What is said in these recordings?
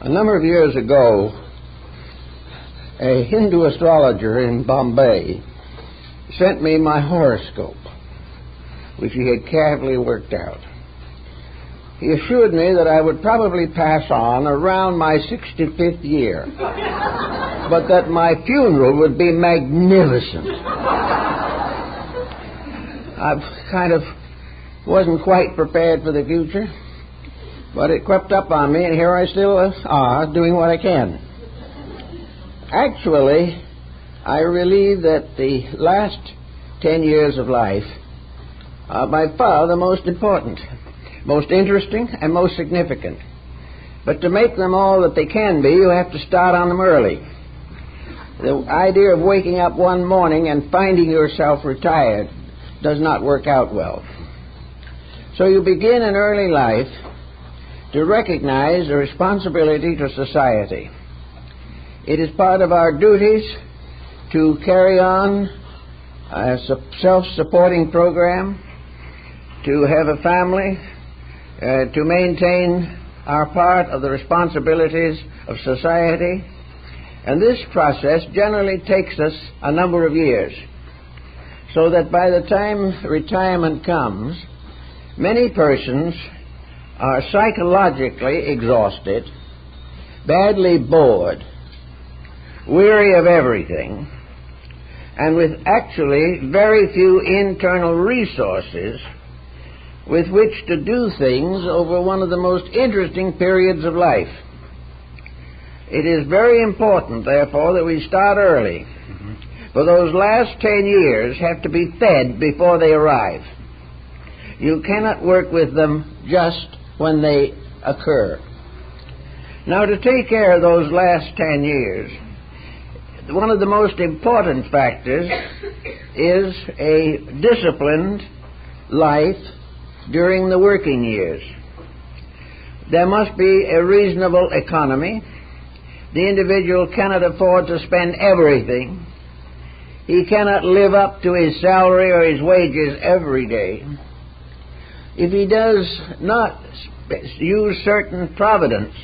A number of years ago, a Hindu astrologer in Bombay sent me my horoscope, which he had carefully worked out. He assured me that I would probably pass on around my 65th year, but that my funeral would be magnificent. I kind of wasn't quite prepared for the future, but it crept up on me, and here I still are, doing what I can. Actually, I believe that the last 10 years of life are by far the most important, most interesting, and most significant. But to make them all that they can be, you have to start on them early. The idea of waking up one morning and finding yourself retired does not work out well. So you begin in early life to recognize the responsibility to society. It is part of our duties to carry on a self-supporting program, to have a family, to maintain our part of the responsibilities of society. And this process generally takes us a number of years, so that by the time retirement comes, many persons are psychologically exhausted, badly bored, weary of everything, and with actually very few internal resources with which to do things over one of the most interesting periods of life. It is very important, therefore, that we start early, for those last 10 years have to be fed before they arrive. You cannot work with them just when they occur. Now, to take care of those last 10 years, one of the most important factors is a disciplined life during the working years. There must be a reasonable economy. The individual cannot afford to spend everything. He cannot live up to his salary or his wages every day. If he does not use certain providence,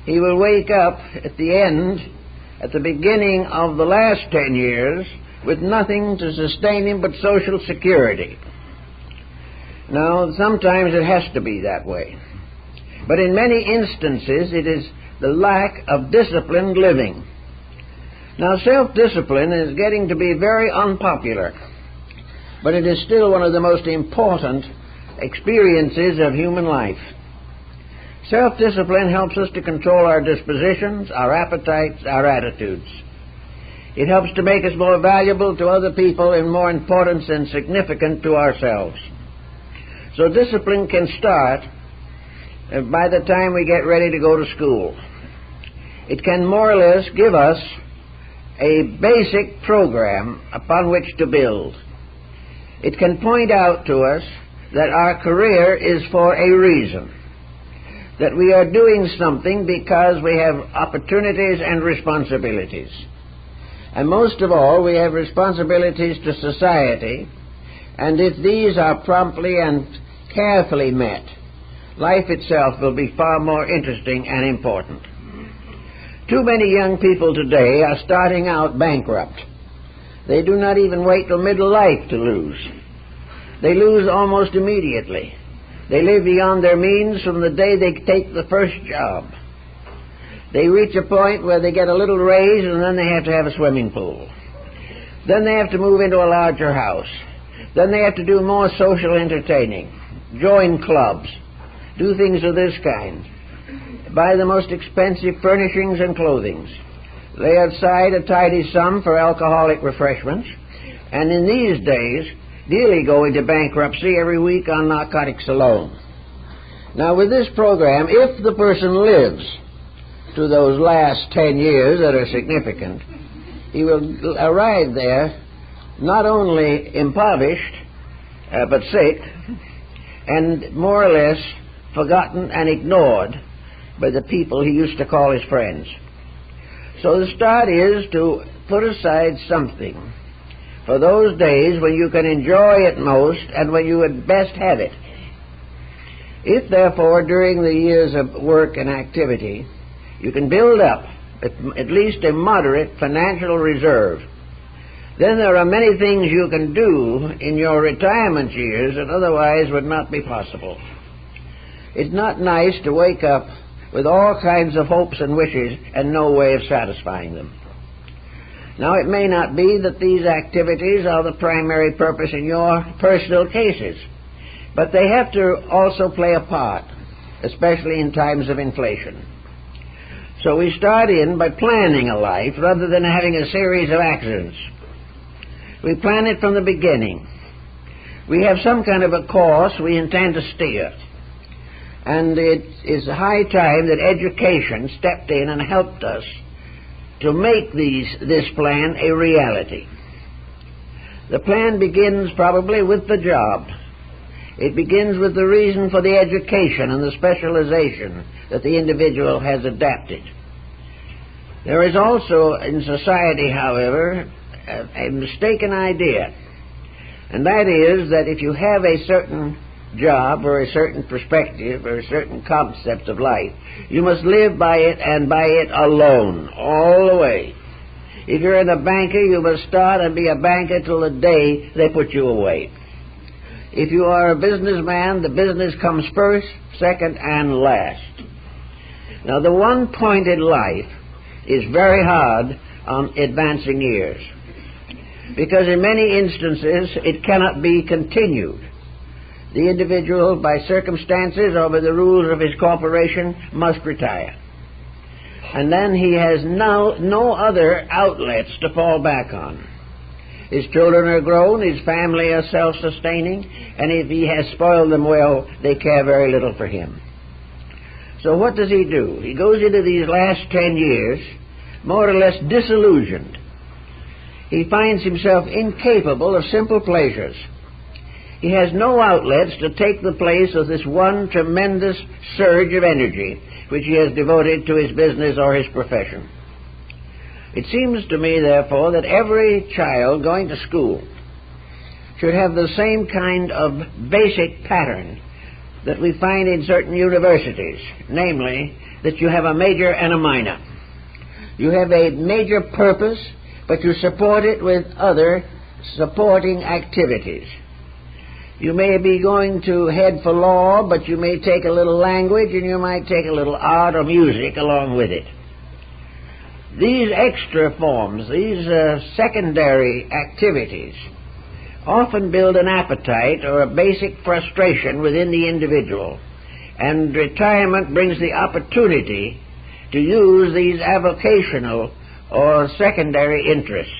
he will wake up at the beginning of the last 10 years, with nothing to sustain him but Social Security. Now, sometimes it has to be that way. But in many instances, it is the lack of disciplined living. Now, self-discipline is getting to be very unpopular, but it is still one of the most important experiences of human life. Self-discipline helps us to control our dispositions, our appetites, our attitudes. It helps to make us more valuable to other people and more important and significant to ourselves. So discipline can start by the time we get ready to go to school. It can more or less give us a basic program upon which to build. It can point out to us that our career is for a reason, that we are doing something because we have opportunities and responsibilities. And most of all, we have responsibilities to society, and if these are promptly and carefully met, life itself will be far more interesting and important. Too many young people today are starting out bankrupt. They do not even wait till middle life to lose. They lose almost immediately. They live beyond their means from the day they take the first job. They reach a point where they get a little raise, and then they have to have a swimming pool. Then they have to move into a larger house. Then they have to do more social entertaining, join clubs, do things of this kind, buy the most expensive furnishings and clothing, lay aside a tidy sum for alcoholic refreshments, and in these days, nearly go into bankruptcy every week on narcotics alone. Now, with this program, if the person lives to those last 10 years that are significant, he will arrive there not only impoverished, but sick, and more or less forgotten and ignored by the people he used to call his friends. So the start is to put aside something for those days when you can enjoy it most and when you would best have it. If, therefore, during the years of work and activity, you can build up at least a moderate financial reserve. Then there are many things you can do in your retirement years that otherwise would not be possible. It's not nice to wake up with all kinds of hopes and wishes and no way of satisfying them. Now, it may not be that these activities are the primary purpose in your personal cases, but they have to also play a part, especially in times of inflation. So we start in by planning a life rather than having a series of accidents. We plan it from the beginning. We have some kind of a course we intend to steer. And it is high time that education stepped in and helped us to make this plan a reality. The plan begins probably with the job. It begins with the reason for the education and the specialization that the individual has adapted. There is also in society, however, a mistaken idea, and that is that if you have a certain job or a certain perspective or a certain concept of life, you must live by it and by it alone, all the way. If you're a banker, you must start and be a banker till the day they put you away. If you are a businessman, the business comes first, second, and last. Now, the one point in life is very hard on advancing years, because in many instances it cannot be continued. The individual, by circumstances or by the rules of his corporation, must retire. And then he has no other outlets to fall back on. His children are grown, his family are self-sustaining, and if he has spoiled them well, they care very little for him. So what does he do? He goes into these last 10 years more or less disillusioned. He finds himself incapable of simple pleasures. He has no outlets to take the place of this one tremendous surge of energy which he has devoted to his business or his profession. It seems to me, therefore, that every child going to school should have the same kind of basic pattern that we find in certain universities, namely, that you have a major and a minor. You have a major purpose, but you support it with other supporting activities. You may be going to head for law, but you may take a little language, and you might take a little art or music along with it. These extra forms, these secondary activities, often build an appetite or a basic frustration within the individual, and retirement brings the opportunity to use these avocational or secondary interests.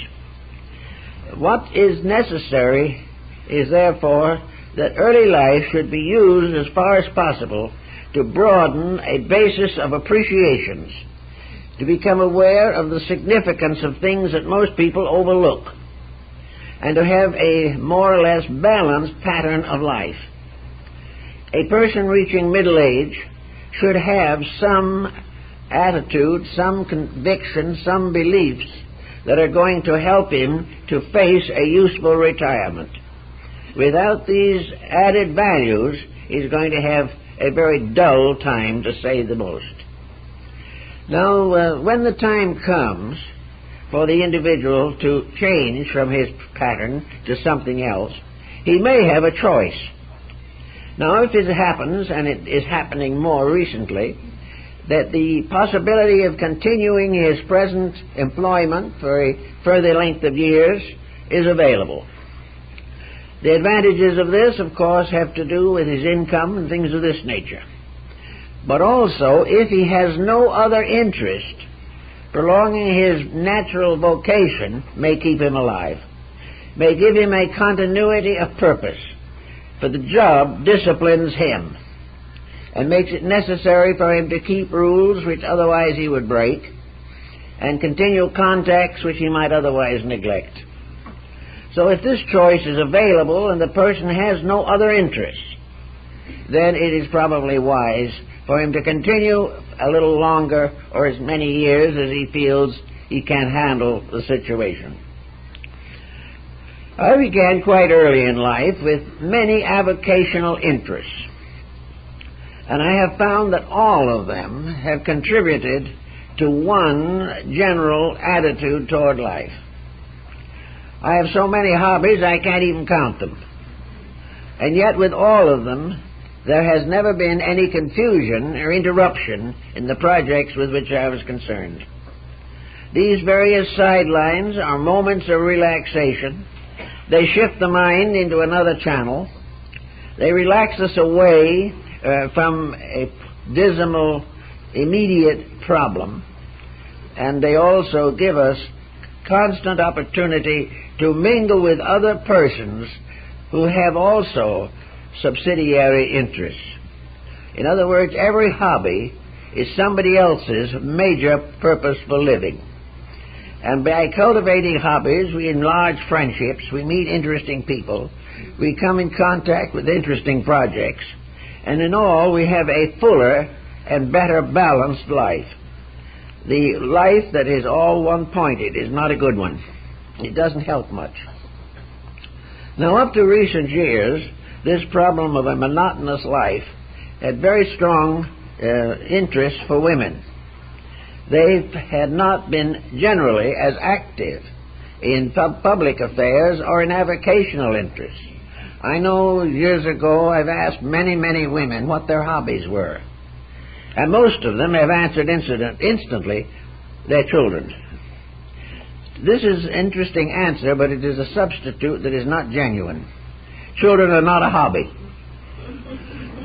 What is necessary is therefore that early life should be used as far as possible to broaden a basis of appreciations, to become aware of the significance of things that most people overlook, and to have a more or less balanced pattern of life. A person reaching middle age should have some attitude, some conviction, some beliefs that are going to help him to face a useful retirement. Without these added values, he's going to have a very dull time, to say the most. Now, when the time comes for the individual to change from his pattern to something else, he may have a choice. Now, if it happens, and it is happening more recently, that the possibility of continuing his present employment for a further length of years is available. The advantages of this, of course, have to do with his income and things of this nature. But also, if he has no other interest, prolonging his natural vocation may keep him alive, may give him a continuity of purpose, for the job disciplines him and makes it necessary for him to keep rules which otherwise he would break and continue contacts which he might otherwise neglect. So if this choice is available and the person has no other interest, then it is probably wise for him to continue a little longer or as many years as he feels he can handle the situation. I began quite early in life with many avocational interests, and I have found that all of them have contributed to one general attitude toward life. I have so many hobbies I can't even count them. And yet with all of them, there has never been any confusion or interruption in the projects with which I was concerned. These various sidelines are moments of relaxation. They shift the mind into another channel. They relax us away from a dismal, immediate problem. And they also give us constant opportunity to mingle with other persons who have also subsidiary interests. In other words, every hobby is somebody else's major purpose for living. And by cultivating hobbies, we enlarge friendships, we meet interesting people, we come in contact with interesting projects, and in all we have a fuller and better balanced life. The life that is all one-pointed is not a good one. It doesn't help much. Now, up to recent years, this problem of a monotonous life had very strong interest for women. They had not been generally as active in public affairs or in avocational interests. I know years ago I've asked many, many women what their hobbies were. And most of them have answered instantly, their children. This is an interesting answer, but it is a substitute that is not genuine. Children are not a hobby.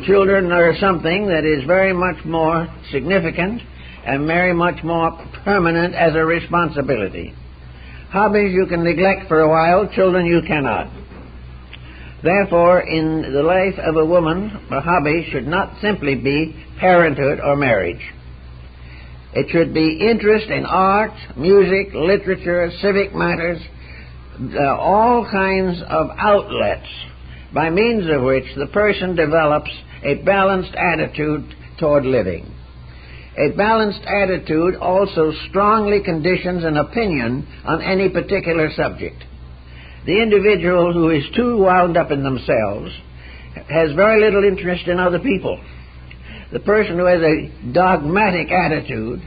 Children are something that is very much more significant and very much more permanent as a responsibility. Hobbies you can neglect for a while, children you cannot. Therefore, in the life of a woman, a hobby should not simply be parenthood or marriage. It should be interest in art, music, literature, civic matters, all kinds of outlets by means of which the person develops a balanced attitude toward living. A balanced attitude also strongly conditions an opinion on any particular subject. The individual who is too wound up in themselves has very little interest in other people. The person who has a dogmatic attitude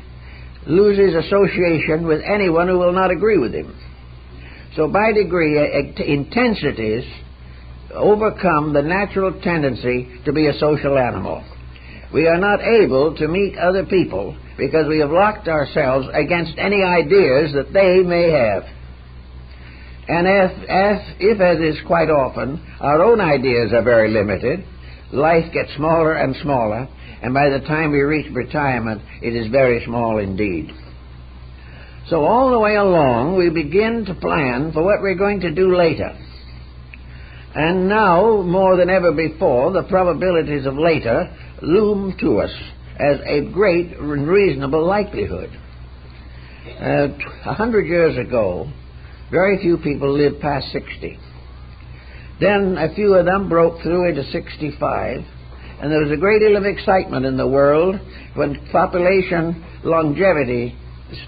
loses association with anyone who will not agree with him. So by degree, intensities overcome the natural tendency to be a social animal. We are not able to meet other people because we have locked ourselves against any ideas that they may have. And if, as is quite often, our own ideas are very limited, life gets smaller and smaller, and by the time we reach retirement, it is very small indeed. So all the way along, we begin to plan for what we're going to do later. And now, more than ever before, the probabilities of later loom to us as a great and reasonable likelihood. 100 years ago, very few people lived past 60. Then a few of them broke through into 65, and there was a great deal of excitement in the world when population longevity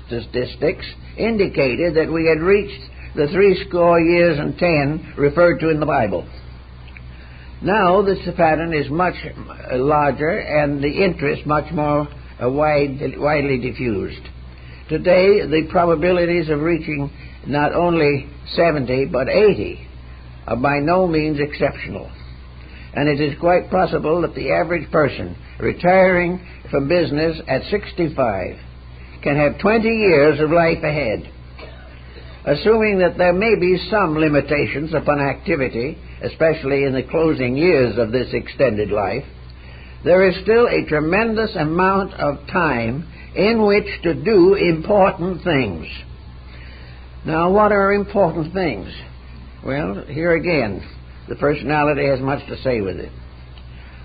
statistics indicated that we had reached the 60 years and 10 referred to in the Bible. Now this pattern is much larger and the interest much more widely diffused. Today the probabilities of reaching not only 70 but 80 are by no means exceptional. And it is quite possible that the average person retiring from business at 65 can have 20 years of life ahead. Assuming that there may be some limitations upon activity, especially in the closing years of this extended life, there is still a tremendous amount of time in which to do important things. Now, what are important things? Well, here again, the personality has much to say with it.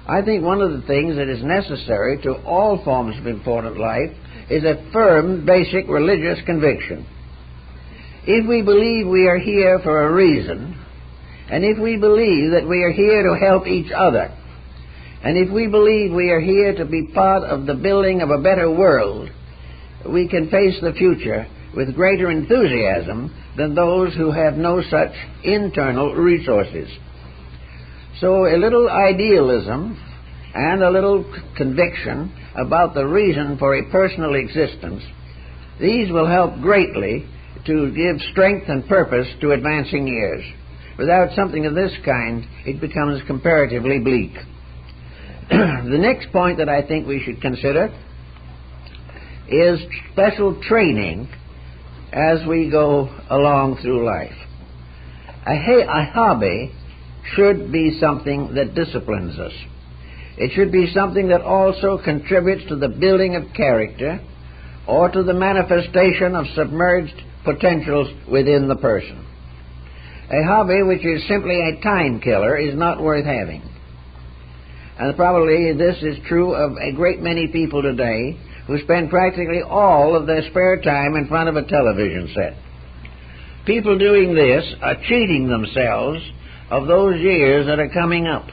I think one of the things that is necessary to all forms of important life is a firm, basic religious conviction. If we believe we are here for a reason, and if we believe that we are here to help each other, and if we believe we are here to be part of the building of a better world, we can face the future with greater enthusiasm than those who have no such internal resources. So a little idealism and a little conviction about the reason for a personal existence These will help greatly to give strength and purpose to advancing years. Without something of this kind, it becomes comparatively bleak. The next point that I think we should consider is special training as we go along through life. A hobby should be something that disciplines us. It should be something that also contributes to the building of character or to the manifestation of submerged potentials within the person. A hobby which is simply a time killer is not worth having. And probably this is true of a great many people today who spend practically all of their spare time in front of a television set. People doing this are cheating themselves of those years that are coming up,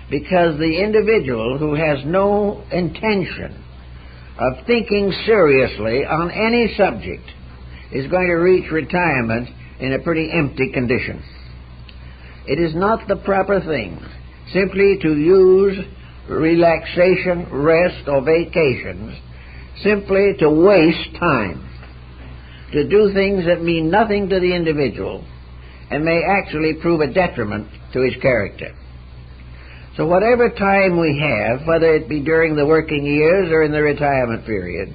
because the individual who has no intention of thinking seriously on any subject is going to reach retirement in a pretty empty condition. It is not the proper thing simply to use relaxation, rest, or vacations simply to waste time, to do things that mean nothing to the individual and may actually prove a detriment to his character. So whatever time we have, whether it be during the working years or in the retirement period,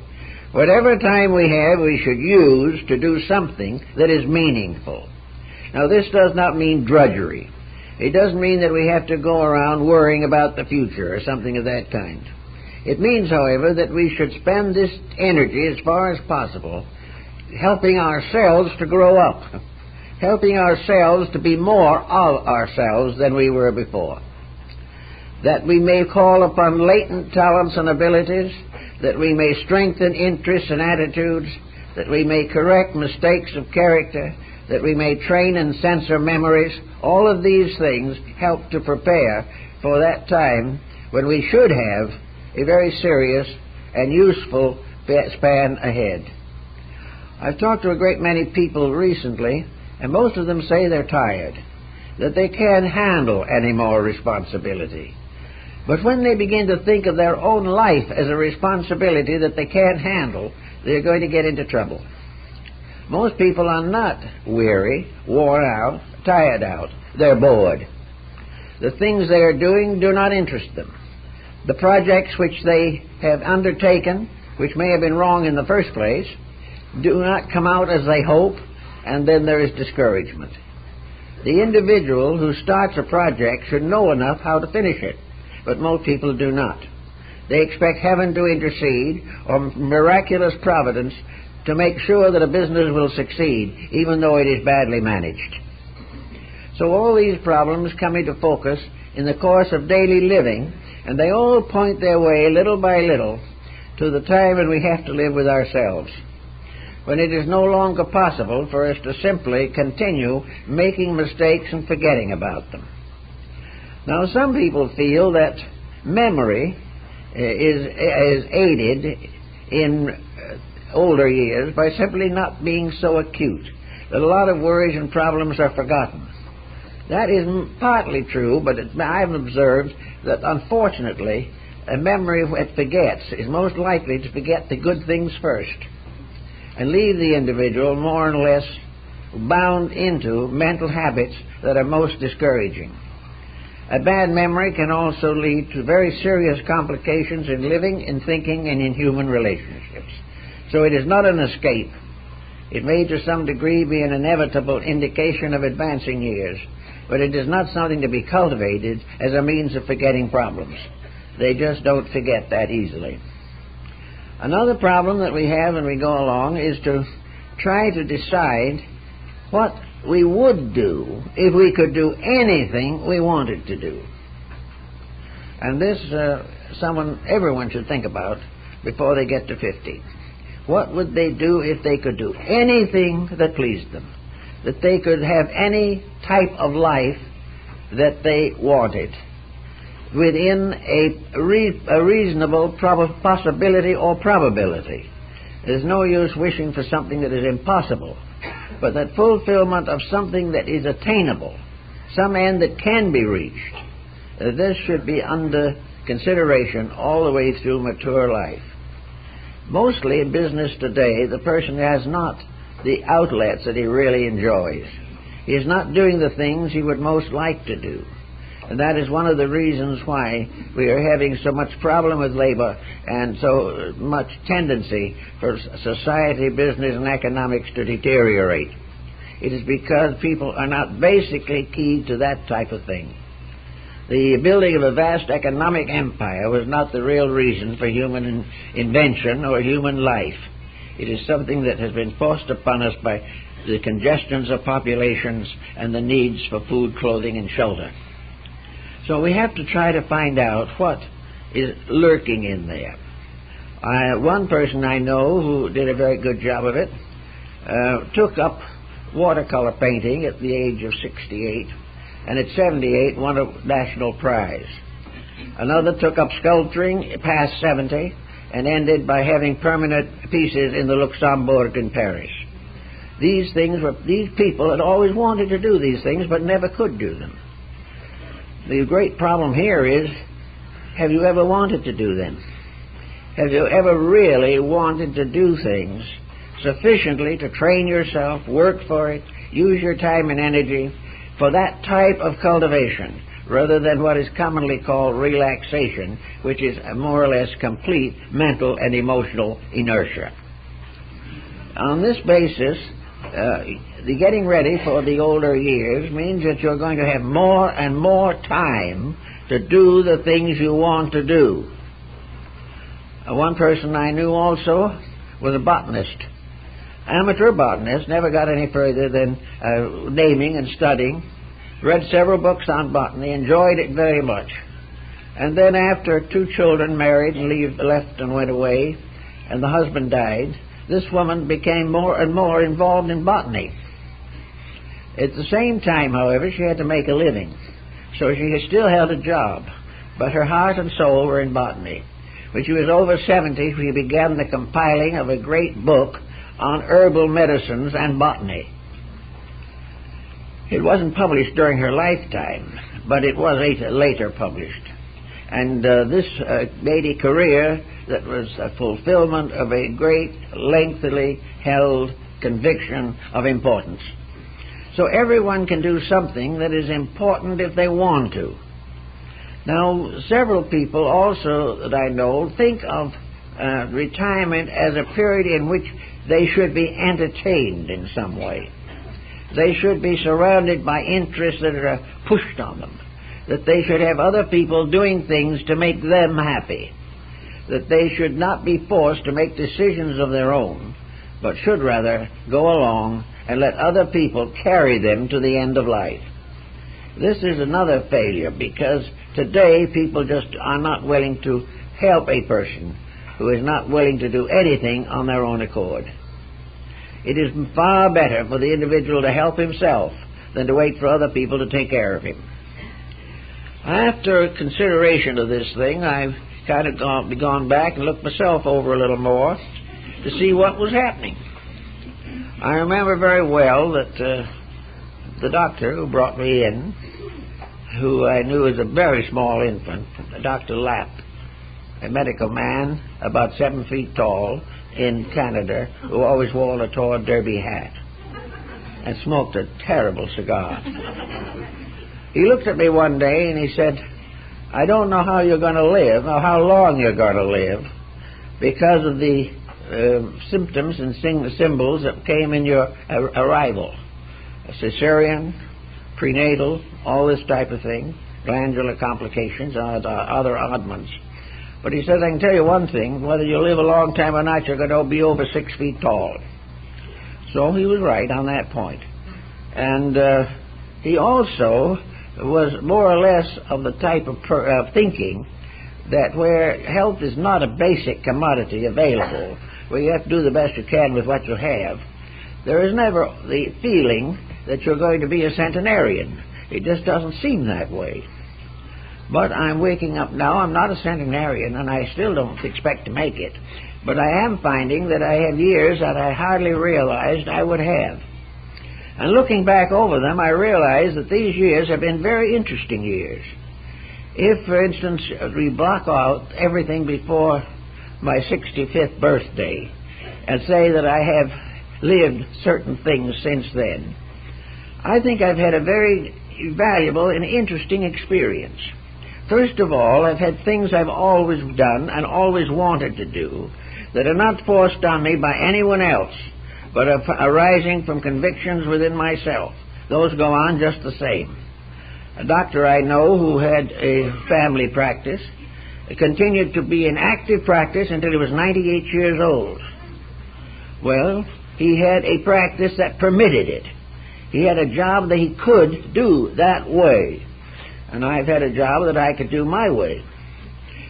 whatever time we have, we should use to do something that is meaningful. Now, this does not mean drudgery. It doesn't mean that we have to go around worrying about the future or something of that kind. It means, however, that we should spend this energy as far as possible helping ourselves to grow up, helping ourselves to be more of ourselves than we were before, that we may call upon latent talents and abilities, that we may strengthen interests and attitudes, that we may correct mistakes of character, that we may train and censor memories. All of these things help to prepare for that time when we should have a very serious and useful span ahead. I've talked to a great many people recently, and most of them say they're tired, that they can't handle any more responsibility. But when they begin to think of their own life as a responsibility that they can't handle, they're going to get into trouble. Most people are not weary, worn out, tired out. They're bored. The things they are doing do not interest them. The projects which they have undertaken, which may have been wrong in the first place, do not come out as they hope, and then there is discouragement. The individual who starts a project should know enough how to finish it, but most people do not. They expect heaven to intercede or miraculous providence to make sure that a business will succeed, even though it is badly managed. So all these problems come into focus in the course of daily living, and they all point their way, little by little, to the time when we have to live with ourselves, when it is no longer possible for us to simply continue making mistakes and forgetting about them. Now, some people feel that memory is aided in older years by simply not being so acute, that a lot of worries and problems are forgotten. That is partly true, but I've observed that unfortunately a memory that forgets is most likely to forget the good things first and leave the individual more or less bound into mental habits that are most discouraging. A bad memory can also lead to very serious complications in living, in thinking, and in human relationships. So it is not an escape. It may to some degree be an inevitable indication of advancing years, but it is not something to be cultivated as a means of forgetting problems. They just don't forget that easily. Another problem that we have when we go along is to try to decide what we would do if we could do anything we wanted to do. And this everyone should think about before they get to 50. What would they do if they could do anything that pleased them? That they could have any type of life that they wanted within a reasonable possibility or probability. There's no use wishing for something that is impossible, but that fulfillment of something that is attainable, some end that can be reached. This should be under consideration all the way through mature life. Mostly in business today, the person has not the outlets that he really enjoys. He is not doing the things he would most like to do. And that is one of the reasons why we are having so much problem with labor and so much tendency for society, business, and economics to deteriorate. It is because people are not basically keyed to that type of thing. The building of a vast economic empire was not the real reason for human invention or human life. It is something that has been forced upon us by the congestions of populations and the needs for food, clothing, and shelter. So we have to try to find out what is lurking in there. One person I know who did a very good job of it took up watercolor painting at the age of 68, and at 78 won a national prize. Another took up sculpturing past 70 and ended by having permanent pieces in the Luxembourg in Paris. These people had always wanted to do these things but never could do them. The great problem here is, have you ever wanted to do them? Have you ever really wanted to do things sufficiently to train yourself, work for it, use your time and energy for that type of cultivation, rather than what is commonly called relaxation, which is a more or less complete mental and emotional inertia? On this basis, the getting ready for the older years means that you're going to have more and more time to do the things you want to do. One person I knew also was a botanist. Amateur botanist, never got any further than naming and studying, read several books on botany, enjoyed it very much. And then after 2 children married and left and went away, and the husband died, this woman became more and more involved in botany. At the same time, however, she had to make a living, so she still held a job, but her heart and soul were in botany. When she was over 70, she began the compiling of a great book on herbal medicines and botany. It wasn't published during her lifetime, but it was later published. And this made a career that was a fulfillment of a great, lengthily held conviction of importance. So everyone can do something that is important if they want to. Now, several people also that I know think of retirement as a period in which they should be entertained in some way. They should be surrounded by interests that are pushed on them, that they should have other people doing things to make them happy, that they should not be forced to make decisions of their own, but should rather go along and let other people carry them to the end of life. This is another failure, because today people just are not willing to help a person who is not willing to do anything on their own accord. It is far better for the individual to help himself than to wait for other people to take care of him. After consideration of this thing, I've kind of gone back and looked myself over a little more to see what was happening. I remember very well that the doctor who brought me in, who I knew as a very small infant, Dr. Lapp, a medical man about 7 feet tall in Canada, who always wore a tall derby hat and smoked a terrible cigar. He looked at me one day and he said, "I don't know how you're going to live, or how long you're going to live, because of the symptoms and symbols that came in your arrival. Cesarean, prenatal, all this type of thing, glandular complications, other oddments. But he says, I can tell you one thing, whether you live a long time or not, you're going to be over 6 feet tall." So he was right on that point. And he also was more or less of the type of thinking that where health is not a basic commodity available, where you have to do the best you can with what you have, there is never the feeling that you're going to be a centenarian. It just doesn't seem that way. But I'm waking up now. I'm not a centenarian, and I still don't expect to make it. But I am finding that I have years that I hardly realized I would have. And looking back over them, I realize that these years have been very interesting years. If, for instance, we block out everything before my 65th birthday and say that I have lived certain things since then. I think I've had a very valuable and interesting experience. First of all, I've had things I've always done and always wanted to do that are not forced on me by anyone else, but are arising from convictions within myself. Those go on just the same. A doctor I know who had a family practice continued to be in active practice until he was 98 years old. Well, he had a practice that permitted it. He had a job that he could do that way. And I've had a job that I could do my way.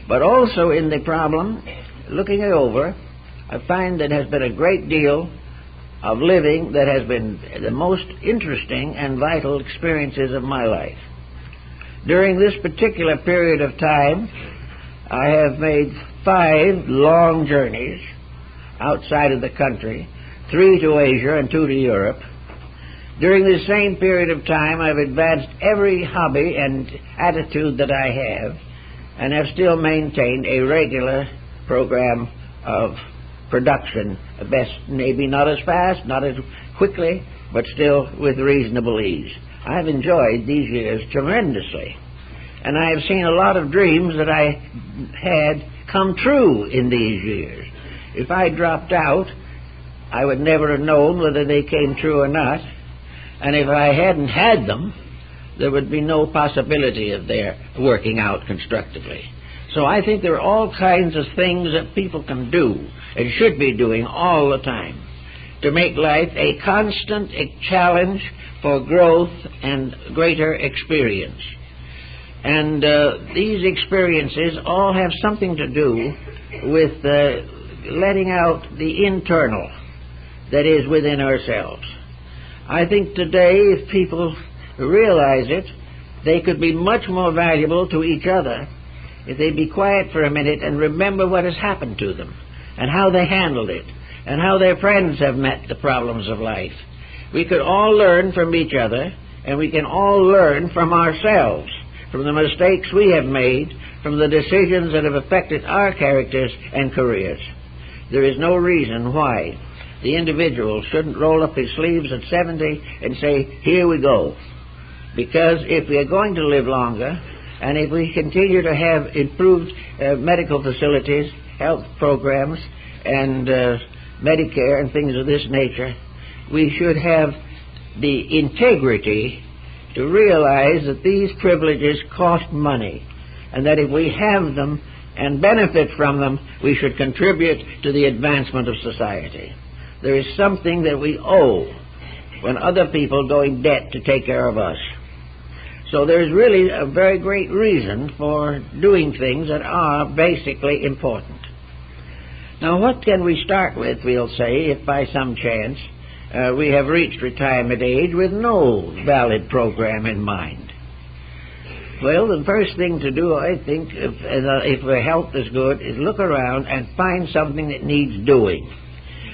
But also in the problem, looking it over, I find that has been a great deal of living that has been the most interesting and vital experiences of my life. During this particular period of time, I have made 5 long journeys outside of the country, 3 to Asia and 2 to Europe. During this same period of time, I've advanced every hobby and attitude that I have, and have still maintained a regular program of production, best maybe not as fast, not as quickly, but still with reasonable ease. I've enjoyed these years tremendously, and I have seen a lot of dreams that I had come true in these years. If I dropped out, I would never have known whether they came true or not, and if I hadn't had them, there would be no possibility of their working out constructively. So I think there are all kinds of things that people can do and should be doing all the time to make life a constant challenge for growth and greater experience. And these experiences all have something to do with letting out the internal that is within ourselves. I think today, if people realize it, they could be much more valuable to each other if they'd be quiet for a minute and remember what has happened to them and how they handled it and how their friends have met the problems of life. We could all learn from each other, and we can all learn from ourselves, from the mistakes we have made, from the decisions that have affected our characters and careers. There is no reason why the individual shouldn't roll up his sleeves at 70 and say, here we go. Because if we are going to live longer, and if we continue to have improved medical facilities, health programs, and Medicare and things of this nature, we should have the integrity to realize that these privileges cost money, and that if we have them and benefit from them, we should contribute to the advancement of society. There is something that we owe when other people go in debt to take care of us. So there's really a very great reason for doing things that are basically important. Now, what can we start with, we'll say, if by some chance we have reached retirement age with no valid program in mind? Well, the first thing to do, I think, if the health is good, is look around and find something that needs doing.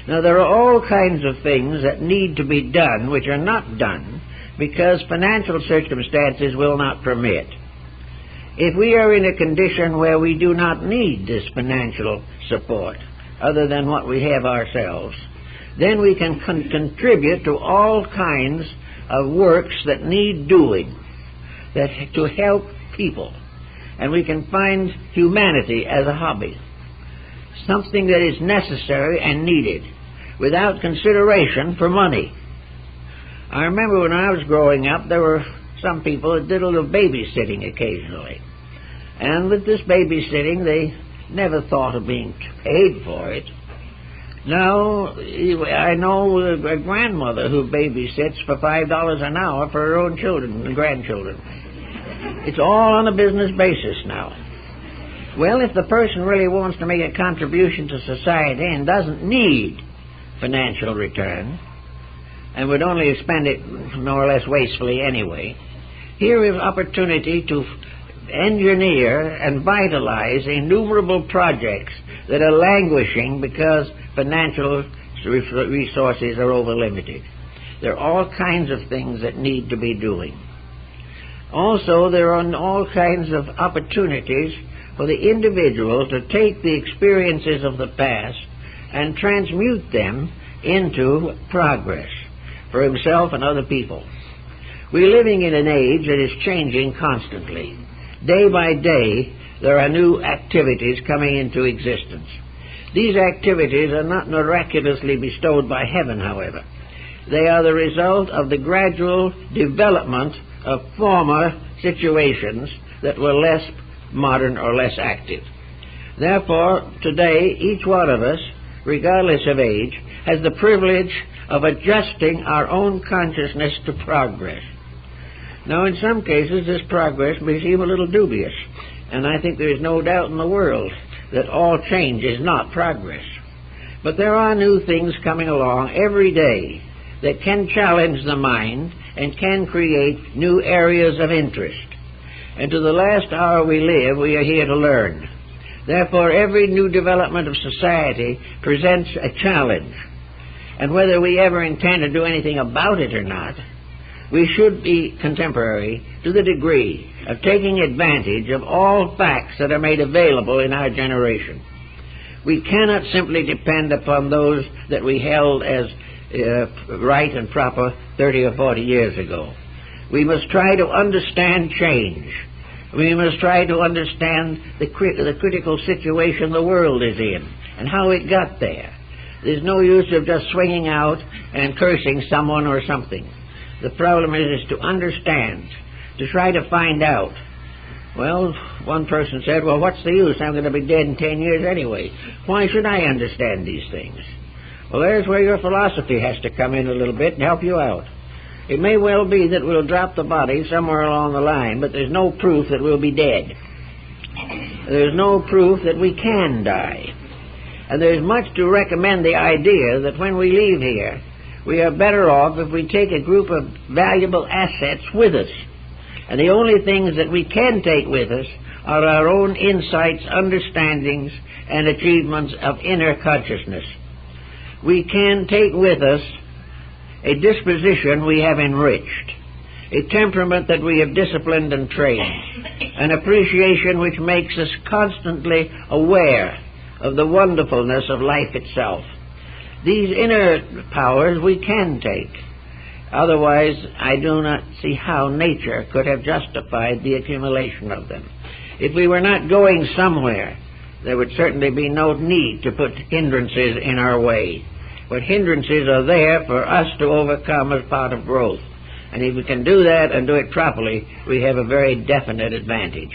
Now, there are all kinds of things that need to be done which are not done because financial circumstances will not permit. If we are in a condition where we do not need this financial support, other than what we have ourselves, then we can contribute to all kinds of works that need doing, that to help people. And we can find humanity as a hobby, something that is necessary and needed, without consideration for money. I remember when I was growing up, there were some people that did a little babysitting occasionally. And with this babysitting, they never thought of being paid for it. Now, I know a grandmother who babysits for $5 an hour for her own children and grandchildren. It's all on a business basis now. Well, if the person really wants to make a contribution to society and doesn't need financial return, and would only spend it more or less wastefully anyway, here is opportunity to engineer and vitalize innumerable projects that are languishing because financial resources are over-limited. There are all kinds of things that need to be doing. Also, there are all kinds of opportunities for the individual to take the experiences of the past and transmute them into progress for himself and other people. We're living in an age that is changing constantly. Day by day, there are new activities coming into existence. These activities are not miraculously bestowed by heaven, however. They are the result of the gradual development of former situations that were less modern or less active. Therefore, today, each one of us, regardless of age, has the privilege of adjusting our own consciousness to progress. Now, in some cases, this progress may seem a little dubious, and I think there is no doubt in the world that all change is not progress. But there are new things coming along every day that can challenge the mind and can create new areas of interest. And to the last hour we live, we are here to learn. Therefore, every new development of society presents a challenge. And whether we ever intend to do anything about it or not, we should be contemporary to the degree of taking advantage of all facts that are made available in our generation. We cannot simply depend upon those that we held as right and proper 30 or 40 years ago. We must try to understand change. We must try to understand the critical situation the world is in and how it got there. There's no use of just swinging out and cursing someone or something. The problem is to understand, to try to find out. Well, one person said, well, what's the use? I'm going to be dead in 10 years anyway. Why should I understand these things? Well, there's where your philosophy has to come in a little bit and help you out. It may well be that we'll drop the body somewhere along the line, but there's no proof that we'll be dead. There's no proof that we can die. And there's much to recommend the idea that when we leave here, we are better off if we take a group of valuable assets with us. And the only things that we can take with us are our own insights, understandings, and achievements of inner consciousness. We can take with us a disposition we have enriched, a temperament that we have disciplined and trained, an appreciation which makes us constantly aware of the wonderfulness of life itself. These inner powers we can take. Otherwise, I do not see how nature could have justified the accumulation of them. If we were not going somewhere, there would certainly be no need to put hindrances in our way. But hindrances are there for us to overcome as part of growth. And if we can do that and do it properly, we have a very definite advantage.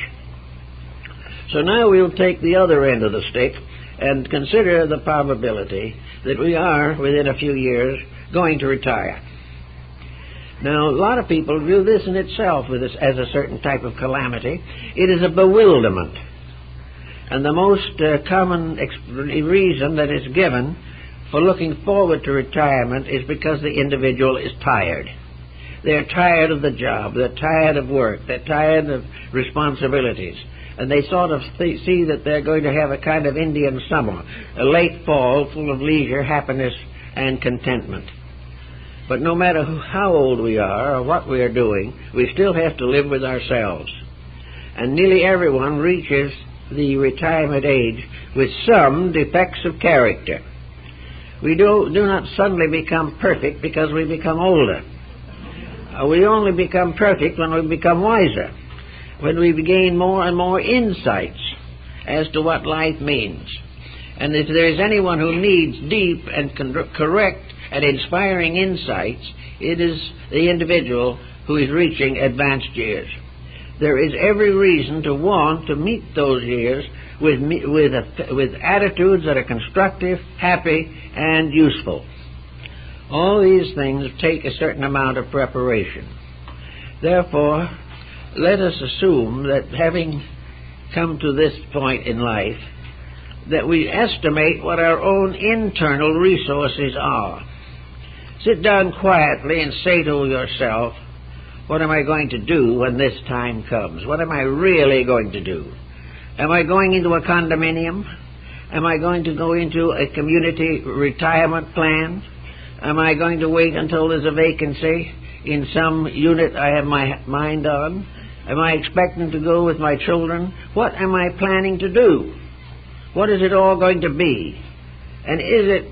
So now we'll take the other end of the stick and consider the probability that we are, within a few years, going to retire. Now, a lot of people view this in itself as a certain type of calamity. It is a bewilderment. And the most common reason that is given for looking forward to retirement is because the individual is tired. They're tired of the job, they're tired of work, they're tired of responsibilities, and they sort of see that they're going to have a kind of Indian summer, a late fall full of leisure, happiness, and contentment. But no matter how old we are or what we are doing, we still have to live with ourselves. And nearly everyone reaches the retirement age with some defects of character. We do not suddenly become perfect because we become older. We only become perfect when we become wiser, when we gain more and more insights as to what life means. And if there is anyone who needs deep and correct and inspiring insights, it is the individual who is reaching advanced years. There is every reason to want to meet those years with attitudes that are constructive, happy, and useful. All these things take a certain amount of preparation. Therefore, let us assume that having come to this point in life, that we estimate what our own internal resources are. Sit down quietly and say to yourself, what am I going to do when this time comes? What am I really going to do? Am I going into a condominium? Am I going to go into a community retirement plan? Am I going to wait until there's a vacancy in some unit I have my mind on? Am I expecting to go with my children? What am I planning to do? What is it all going to be? And is there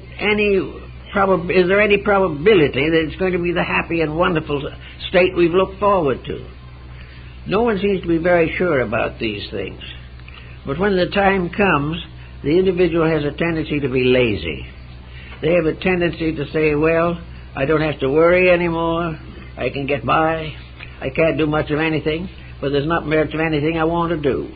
any probability that it's going to be the happy and wonderful state we've looked forward to? No one seems to be very sure about these things. But when the time comes, the individual has a tendency to be lazy. They have a tendency to say, well, I don't have to worry anymore. I can get by. I can't do much of anything, but there's not much of anything I want to do.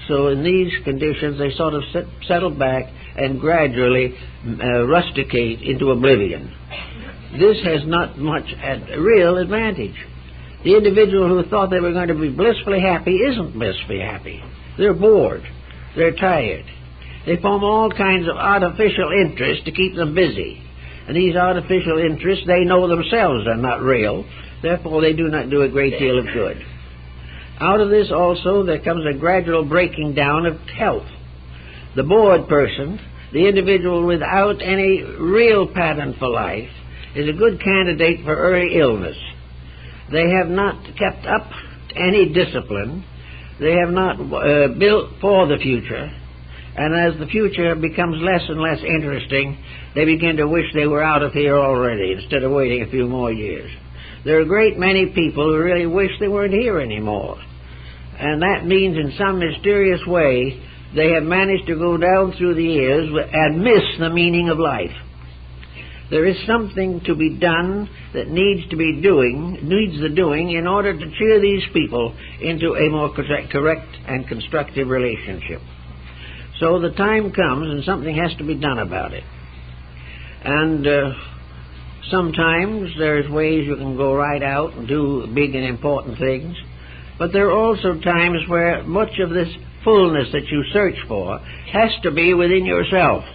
So in these conditions, they sort of settle back and gradually rusticate into oblivion. This has not much real advantage. The individual who thought they were going to be blissfully happy isn't blissfully happy. They're bored. They're tired. They form all kinds of artificial interests to keep them busy. And these artificial interests, they know themselves are not real. Therefore, they do not do a great deal of good. Out of this also, there comes a gradual breaking down of health. The bored person, the individual without any real pattern for life, is a good candidate for early illness. They have not kept up any discipline. They have not built for the future. And as the future becomes less and less interesting, they begin to wish they were out of here already instead of waiting a few more years. There are a great many people who really wish they weren't here anymore. And that means in some mysterious way they have managed to go down through the years and miss the meaning of life. There is something to be done that needs the doing in order to cheer these people into a more correct and constructive relationship. So the time comes and something has to be done about it. And sometimes there's ways you can go right out and do big and important things. But there are also times where much of this fullness that you search for has to be within yourself.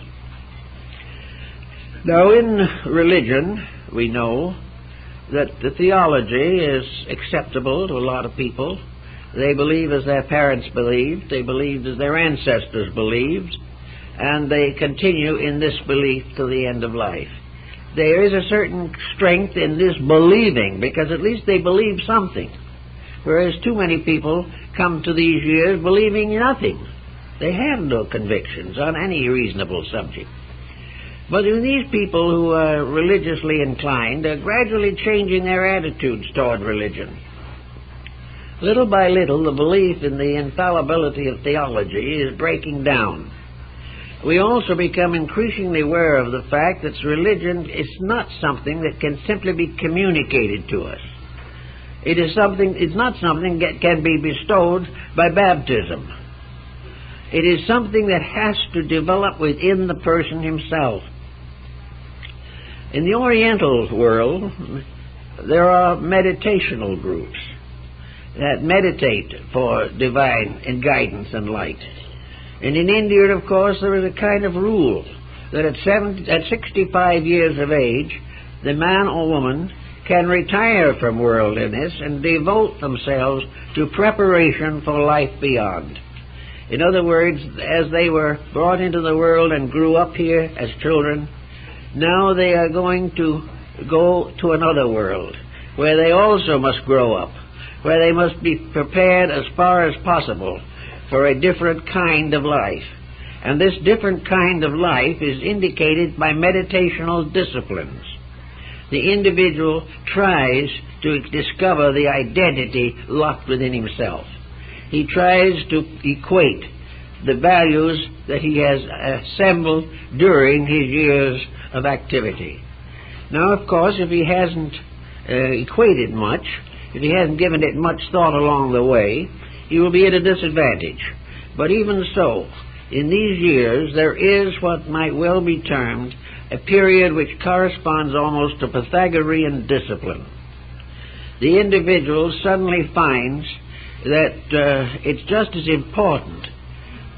Now, in religion, we know that the theology is acceptable to a lot of people. They believe as their parents believed, they believed as their ancestors believed, and they continue in this belief to the end of life. There is a certain strength in this believing, because at least they believe something. Whereas too many people come to these years believing nothing. They have no convictions on any reasonable subject. But in these people who are religiously inclined are gradually changing their attitudes toward religion. Little by little, the belief in the infallibility of theology is breaking down. We also become increasingly aware of the fact that religion is not something that can simply be communicated to us. It's not something that can be bestowed by baptism. It is something that has to develop within the person himself. In the Oriental world, there are meditational groups that meditate for divine guidance and light. And in India, of course, there is a kind of rule that at 65 years of age, the man or woman can retire from worldliness and devote themselves to preparation for life beyond. In other words, as they were brought into the world and grew up here as children, now they are going to go to another world where they also must grow up, where they must be prepared as far as possible for a different kind of life. And this different kind of life is indicated by meditational disciplines. The individual tries to discover the identity locked within himself. He tries to equate the values that he has assembled during his years of activity. Now, of course, if he hasn't equated much, if he hasn't given it much thought along the way, he will be at a disadvantage. But even so, in these years, there is what might well be termed a period which corresponds almost to Pythagorean discipline. The individual suddenly finds that it's just as important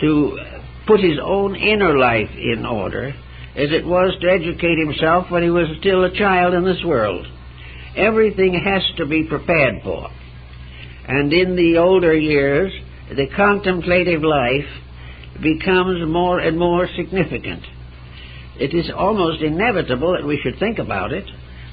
to put his own inner life in order as it was to educate himself when he was still a child in this world. Everything has to be prepared for. And in the older years, the contemplative life becomes more and more significant. It is almost inevitable that we should think about it,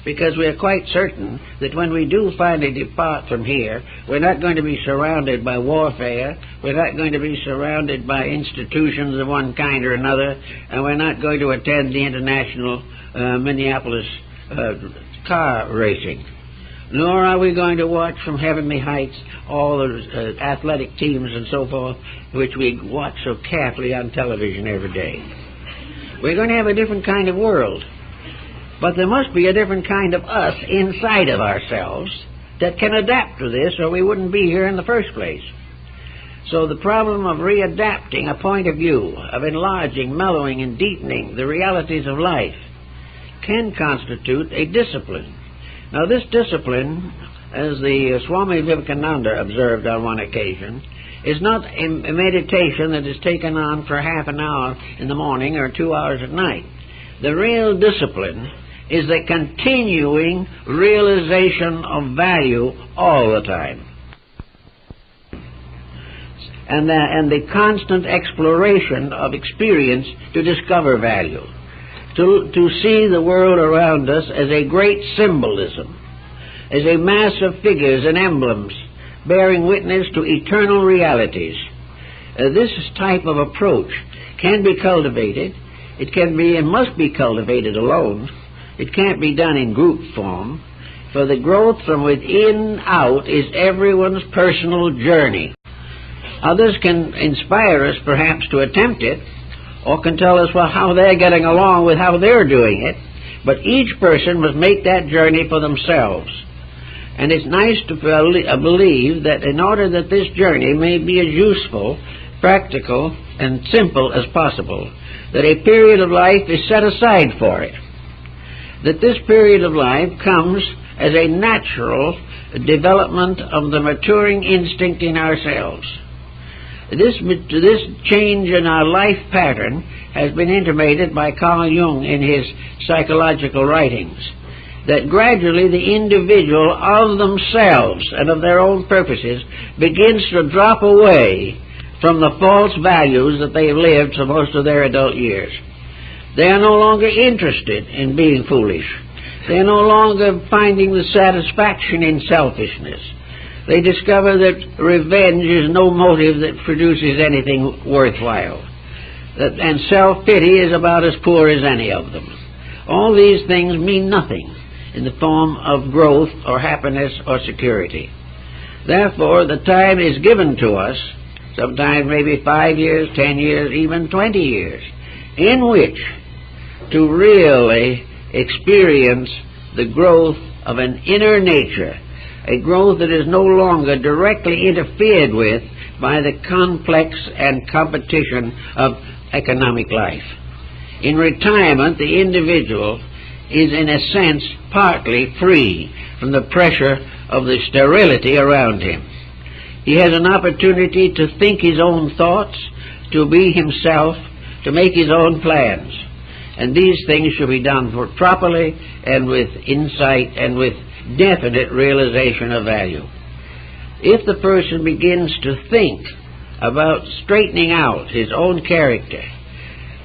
because we are quite certain that when we do finally depart from here, we're not going to be surrounded by warfare, we're not going to be surrounded by institutions of one kind or another, and we're not going to attend the international Minneapolis car racing. Nor are we going to watch from heavenly heights all the athletic teams and so forth, which we watch so carefully on television every day. We're going to have a different kind of world. But there must be a different kind of us inside of ourselves that can adapt to this, or we wouldn't be here in the first place. So the problem of readapting a point of view, of enlarging, mellowing, and deepening the realities of life can constitute a discipline. Now this discipline, as the Swami Vivekananda observed on one occasion, is not a meditation that is taken on for half an hour in the morning or 2 hours at night. The real discipline is the continuing realization of value all the time. And the constant exploration of experience to discover value. To see the world around us as a great symbolism, as a mass of figures and emblems bearing witness to eternal realities. This type of approach can be cultivated. It can be and must be cultivated alone. It can't be done in group form, for the growth from within out is everyone's personal journey. Others can inspire us perhaps to attempt it, or can tell us how they're getting along with how they're doing it, but each person must make that journey for themselves. And it's nice to believe that in order that this journey may be as useful, practical, and simple as possible, that a period of life is set aside for it. That this period of life comes as a natural development of the maturing instinct in ourselves. This change in our life pattern has been intimated by Carl Jung in his psychological writings, that gradually the individual of themselves and of their own purposes begins to drop away from the false values that they have lived for most of their adult years. They are no longer interested in being foolish. They are no longer finding the satisfaction in selfishness. They discover that revenge is no motive that produces anything worthwhile. And self-pity is about as poor as any of them. All these things mean nothing in the form of growth or happiness or security. Therefore, the time is given to us, sometimes maybe 5 years, 10 years, even 20 years, in which to really experience the growth of an inner nature, a growth that is no longer directly interfered with by the complex and competition of economic life. In retirement, the individual is in a sense partly free from the pressure of the sterility around him. He has an opportunity to think his own thoughts, to be himself, to make his own plans. And these things should be done properly and with insight and with definite realization of value. If the person begins to think about straightening out his own character,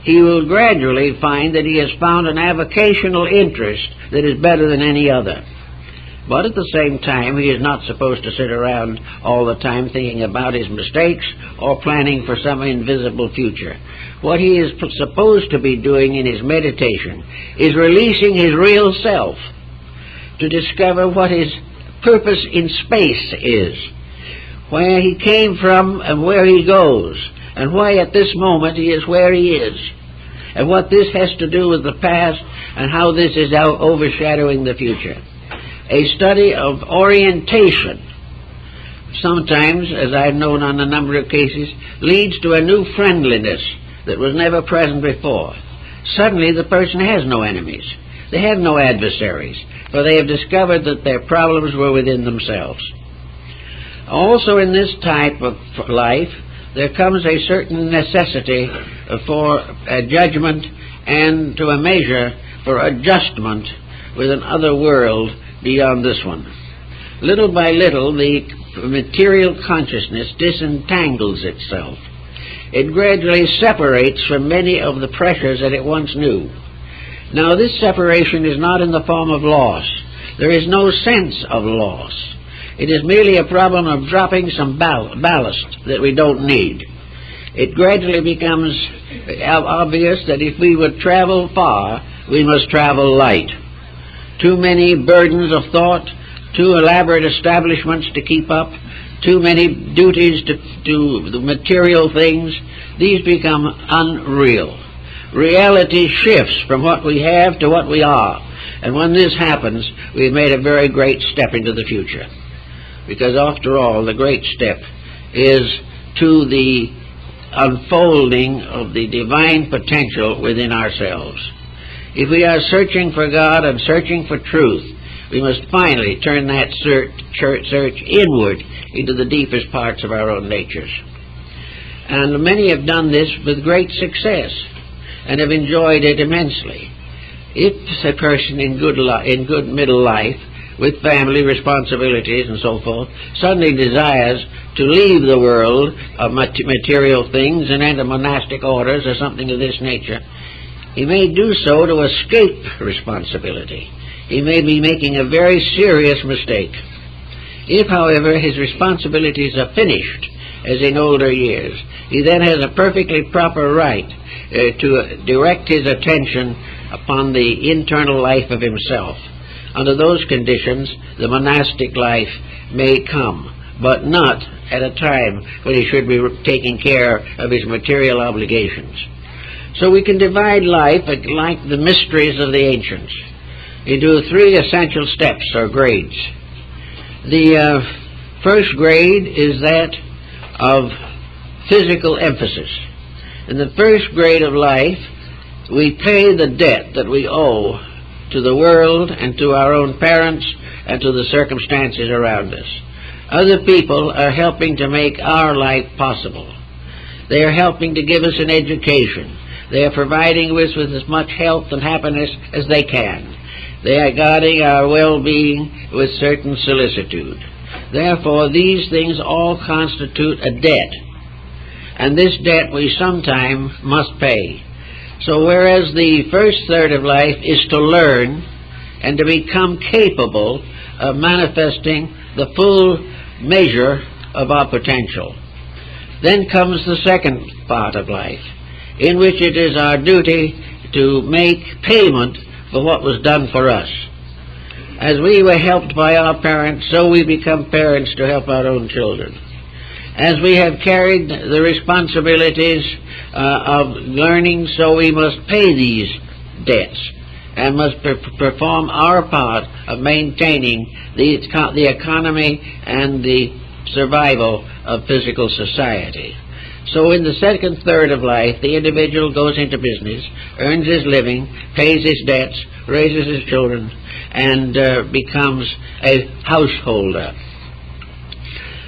he will gradually find that he has found an avocational interest that is better than any other. But at the same time, he is not supposed to sit around all the time thinking about his mistakes or planning for some invisible future. What he is supposed to be doing in his meditation is releasing his real self to discover what his purpose in space is, where he came from and where he goes, and why at this moment he is where he is, and what this has to do with the past and how this is overshadowing the future. A study of orientation sometimes, as I've known on a number of cases, leads to a new friendliness that was never present before. Suddenly the person has no enemies. They have no adversaries, for they have discovered that their problems were within themselves. Also in this type of life, there comes a certain necessity for a judgment and to a measure for adjustment with another world beyond this one. Little by little, the material consciousness disentangles itself. It gradually separates from many of the pressures that it once knew. Now, this separation is not in the form of loss. There is no sense of loss. It is merely a problem of dropping some ballast that we don't need. It gradually becomes obvious that if we would travel far, we must travel light. Too many burdens of thought, too elaborate establishments to keep up, too many duties to the material things, these become unreal. Reality shifts from what we have to what we are. And when this happens, we've made a very great step into the future. Because after all, the great step is to the unfolding of the divine potential within ourselves. If we are searching for God and searching for truth, we must finally turn that search inward into the deepest parts of our own natures. And many have done this with great success and have enjoyed it immensely. If a person in good middle life, with family responsibilities and so forth, suddenly desires to leave the world of material things and enter monastic orders or something of this nature, he may do so to escape responsibility. He may be making a very serious mistake. If, however, his responsibilities are finished, as in older years, he then has a perfectly proper right to direct his attention upon the internal life of himself. Under those conditions, the monastic life may come, but not at a time when he should be taking care of his material obligations. So we can divide life, like the mysteries of the ancients, into three essential steps or grades. The first grade is that of physical emphasis. In the first grade of life, we pay the debt that we owe to the world and to our own parents and to the circumstances around us. Other people are helping to make our life possible. They are helping to give us an education. They are providing us with as much health and happiness as they can. They are guarding our well-being with certain solicitude. Therefore, these things all constitute a debt, and this debt we sometime must pay. So whereas the first third of life is to learn and to become capable of manifesting the full measure of our potential, then comes the second part of life, in which it is our duty to make payment for what was done for us. As we were helped by our parents, so we become parents to help our own children. As we have carried the responsibilities of learning, so we must pay these debts and must perform our part of maintaining the economy and the survival of physical society. So in the second third of life, the individual goes into business, earns his living, pays his debts, raises his children, and becomes a householder.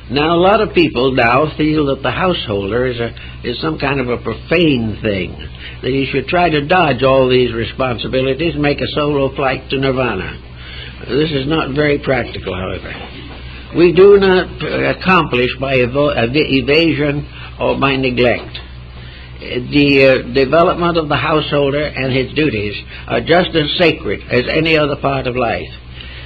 Now, a lot of people now feel that the householder is some kind of a profane thing, that he should try to dodge all these responsibilities and make a solo flight to nirvana. This is not very practical, however. We do not accomplish by evasion or by neglect. The development of the householder and his duties are just as sacred as any other part of life.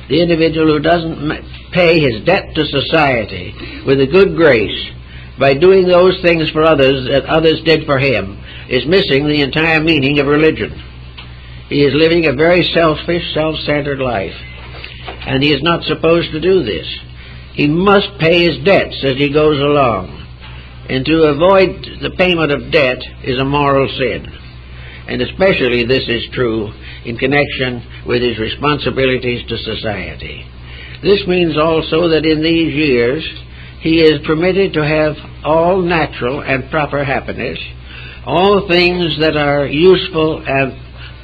The individual who doesn't pay his debt to society with a good grace by doing those things for others that others did for him is missing the entire meaning of religion. He is living a very selfish, self-centered life, and he is not supposed to do this. He must pay his debts as he goes along, and to avoid the payment of debt is a moral sin. And especially this is true in connection with his responsibilities to society. This means also that in these years he is permitted to have all natural and proper happiness, all things that are useful and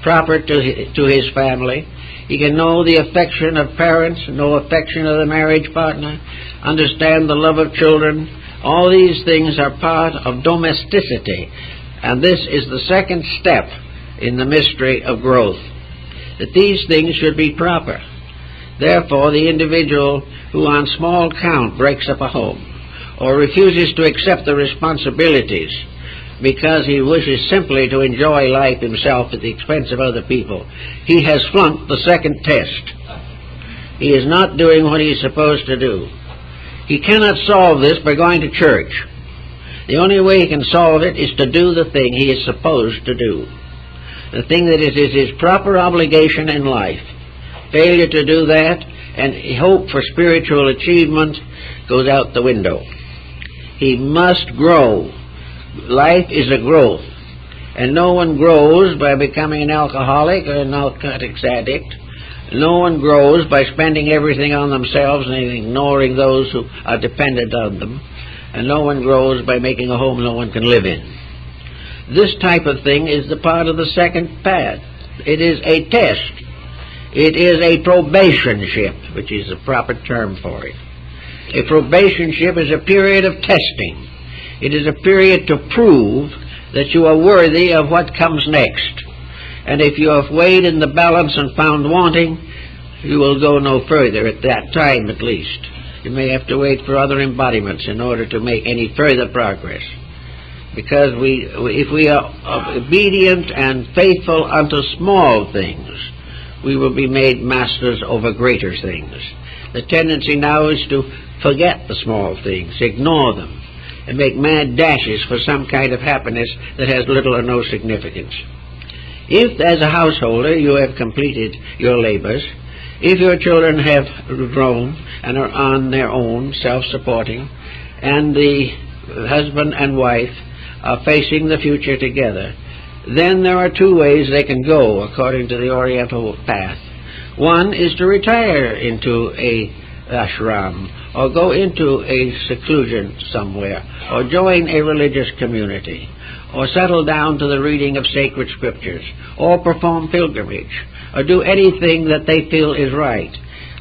proper to his family. He can know the affection of parents, know affection of the marriage partner, understand the love of children. All these things are part of domesticity. And this is the second step in the mystery of growth, that these things should be proper. Therefore, the individual who on small count breaks up a home or refuses to accept the responsibilities because he wishes simply to enjoy life himself at the expense of other people, he has flunked the second test. He is not doing what he is supposed to do. He cannot solve this by going to church. The only way he can solve it is to do the thing he is supposed to do, the thing that is his proper obligation in life. Failure to do that and hope for spiritual achievement goes out the window. He must grow. Life is a growth, and no one grows by becoming an alcoholic or a narcotics addict. No one grows by spending everything on themselves and ignoring those who are dependent on them. And no one grows by making a home no one can live in. This type of thing is the part of the second path. It is a test. It is a probationship, which is the proper term for it. A probationship is a period of testing. It is a period to prove that you are worthy of what comes next. And if you have weighed in the balance and found wanting, you will go no further at that time at least. You may have to wait for other embodiments in order to make any further progress. Because if we are obedient and faithful unto small things, we will be made masters over greater things. The tendency now is to forget the small things, ignore them, and make mad dashes for some kind of happiness that has little or no significance. If, as a householder, you have completed your labors, if your children have grown and are on their own, self-supporting, and the husband and wife are facing the future together, then there are two ways they can go according to the Oriental path. One is to retire into a ashram, or go into a seclusion somewhere, or join a religious community, or settle down to the reading of sacred scriptures, or perform pilgrimage, or do anything that they feel is right,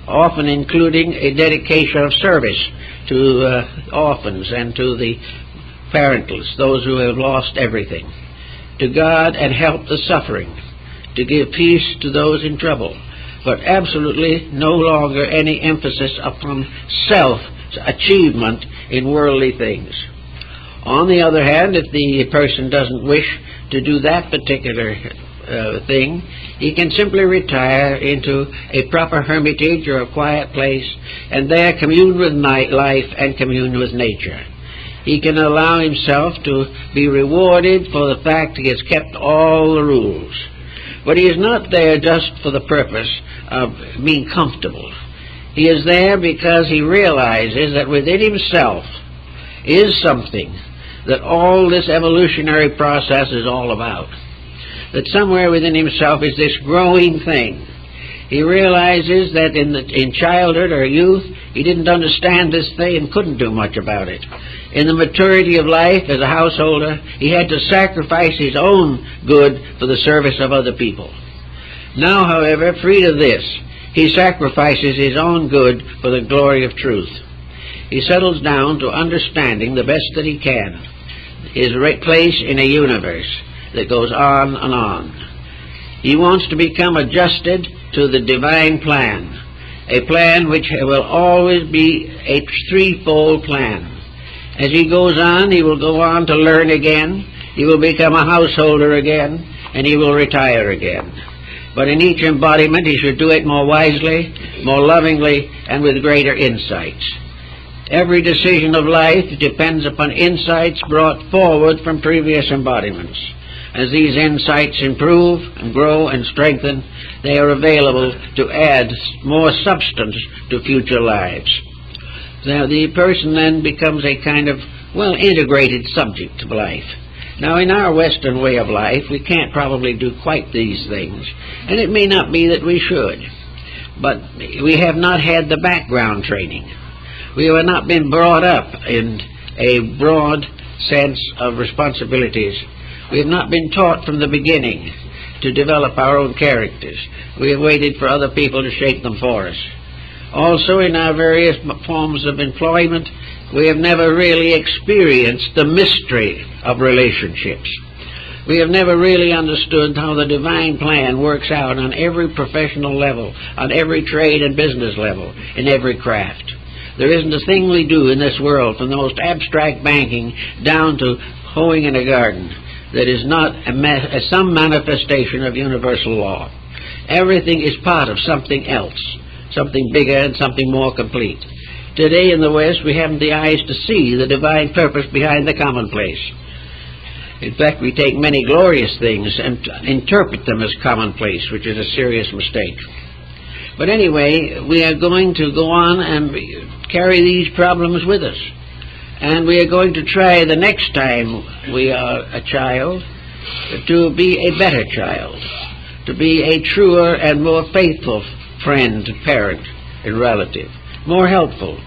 often including a dedication of service to orphans and to the parentless, those who have lost everything, to guard and help the suffering, to give peace to those in trouble, but absolutely no longer any emphasis upon self-achievement in worldly things. On the other hand, if the person doesn't wish to do that particular thing, he can simply retire into a proper hermitage or a quiet place and there commune with life and commune with nature. He can allow himself to be rewarded for the fact he has kept all the rules. But he is not there just for the purpose of being comfortable. He is there because he realizes that within himself is something that all this evolutionary process is all about. That somewhere within himself is this growing thing. He realizes that in childhood or youth, he didn't understand this thing and couldn't do much about it. In the maturity of life as a householder, he had to sacrifice his own good for the service of other people. Now, however, freed of this, he sacrifices his own good for the glory of truth. He settles down to understanding the best that he can his place in a universe that goes on and on. He wants to become adjusted to the divine plan, a plan which will always be a threefold plan. As he goes on, he will go on to learn again, he will become a householder again, and he will retire again. But in each embodiment he should do it more wisely, more lovingly, and with greater insights. Every decision of life depends upon insights brought forward from previous embodiments. As these insights improve and grow and strengthen, they are available to add more substance to future lives. Now, the person then becomes a kind of, integrated subject of life. Now, in our Western way of life, we can't probably do quite these things, and it may not be that we should, but we have not had the background training. We have not been brought up in a broad sense of responsibilities. We have not been taught from the beginning to develop our own characters. We have waited for other people to shape them for us. Also, in our various forms of employment, we have never really experienced the mystery of relationships. We have never really understood how the divine plan works out on every professional level, on every trade and business level, in every craft. There isn't a thing we do in this world, from the most abstract banking down to hoeing in a garden that is not some manifestation of universal law. Everything is part of something else, something bigger and something more complete. Today in the West, we haven't the eyes to see the divine purpose behind the commonplace. In fact, we take many glorious things and interpret them as commonplace, which is a serious mistake. But anyway, we are going to go on and carry these problems with us. And we are going to try the next time we are a child to be a better child, to be a truer and more faithful friend, parent, and relative, more helpful,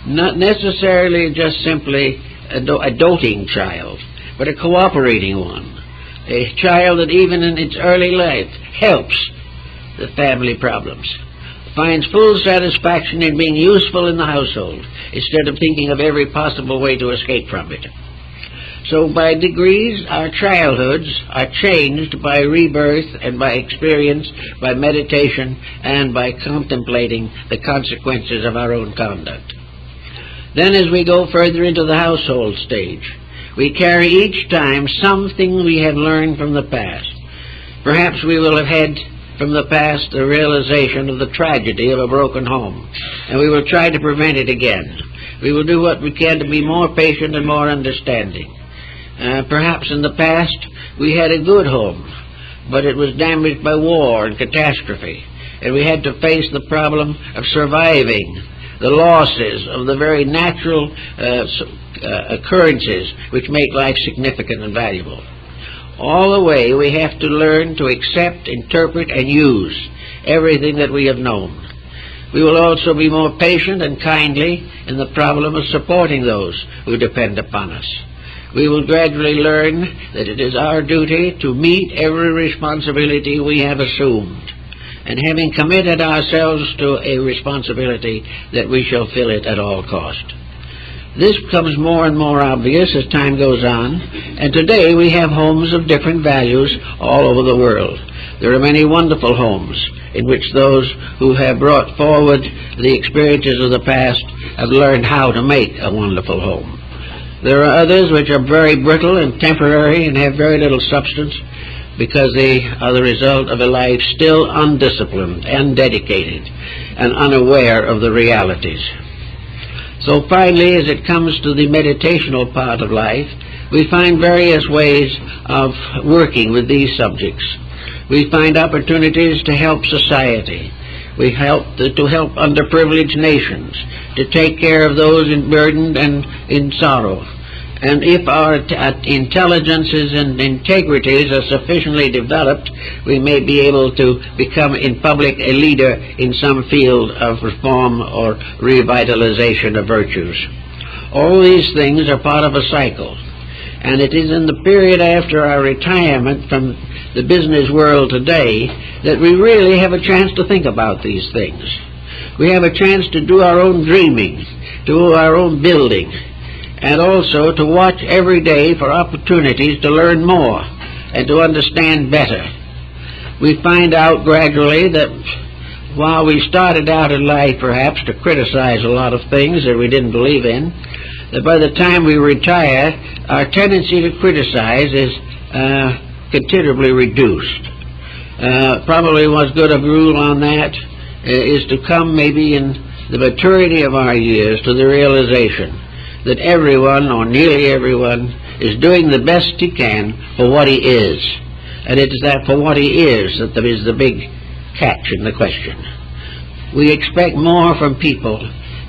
not necessarily just simply a doting child, but a cooperating one, a child that even in its early life helps the family problems, finds full satisfaction in being useful in the household instead of thinking of every possible way to escape from it. So by degrees, our childhoods are changed by rebirth and by experience, by meditation, and by contemplating the consequences of our own conduct. Then as we go further into the household stage, we carry each time something we have learned from the past. Perhaps we will have had from the past the realization of the tragedy of a broken home, and we will try to prevent it again. We will do what we can to be more patient and more understanding. Perhaps in the past we had a good home, but it was damaged by war and catastrophe, and we had to face the problem of surviving the losses of the very natural occurrences which make life significant and valuable. All the way we have to learn to accept, interpret, and use everything that we have known. We will also be more patient and kindly in the problem of supporting those who depend upon us. We will gradually learn that it is our duty to meet every responsibility we have assumed, and having committed ourselves to a responsibility, that we shall fill it at all cost. This becomes more and more obvious as time goes on, and today we have homes of different values all over the world. There are many wonderful homes in which those who have brought forward the experiences of the past have learned how to make a wonderful home. There are others which are very brittle and temporary and have very little substance because they are the result of a life still undisciplined, undedicated, and unaware of the realities. So finally, as it comes to the meditational part of life, we find various ways of working with these subjects. We find opportunities to help society. We help to help underprivileged nations, to take care of those burdened and in sorrow. And if our intelligences and integrities are sufficiently developed, we may be able to become in public a leader in some field of reform or revitalization of virtues. All these things are part of a cycle, and it is in the period after our retirement from the business world today that we really have a chance to think about these things. We have a chance to do our own dreaming, do our own building, and also to watch every day for opportunities to learn more and to understand better. We find out gradually that while we started out in life perhaps to criticize a lot of things that we didn't believe in, that by the time we retire, our tendency to criticize is considerably reduced. Probably what's good a rule on that is to come maybe in the maturity of our years to the realization that everyone, or nearly everyone, is doing the best he can for what he is. And it is that for what he is that there is the big catch in the question. We expect more from people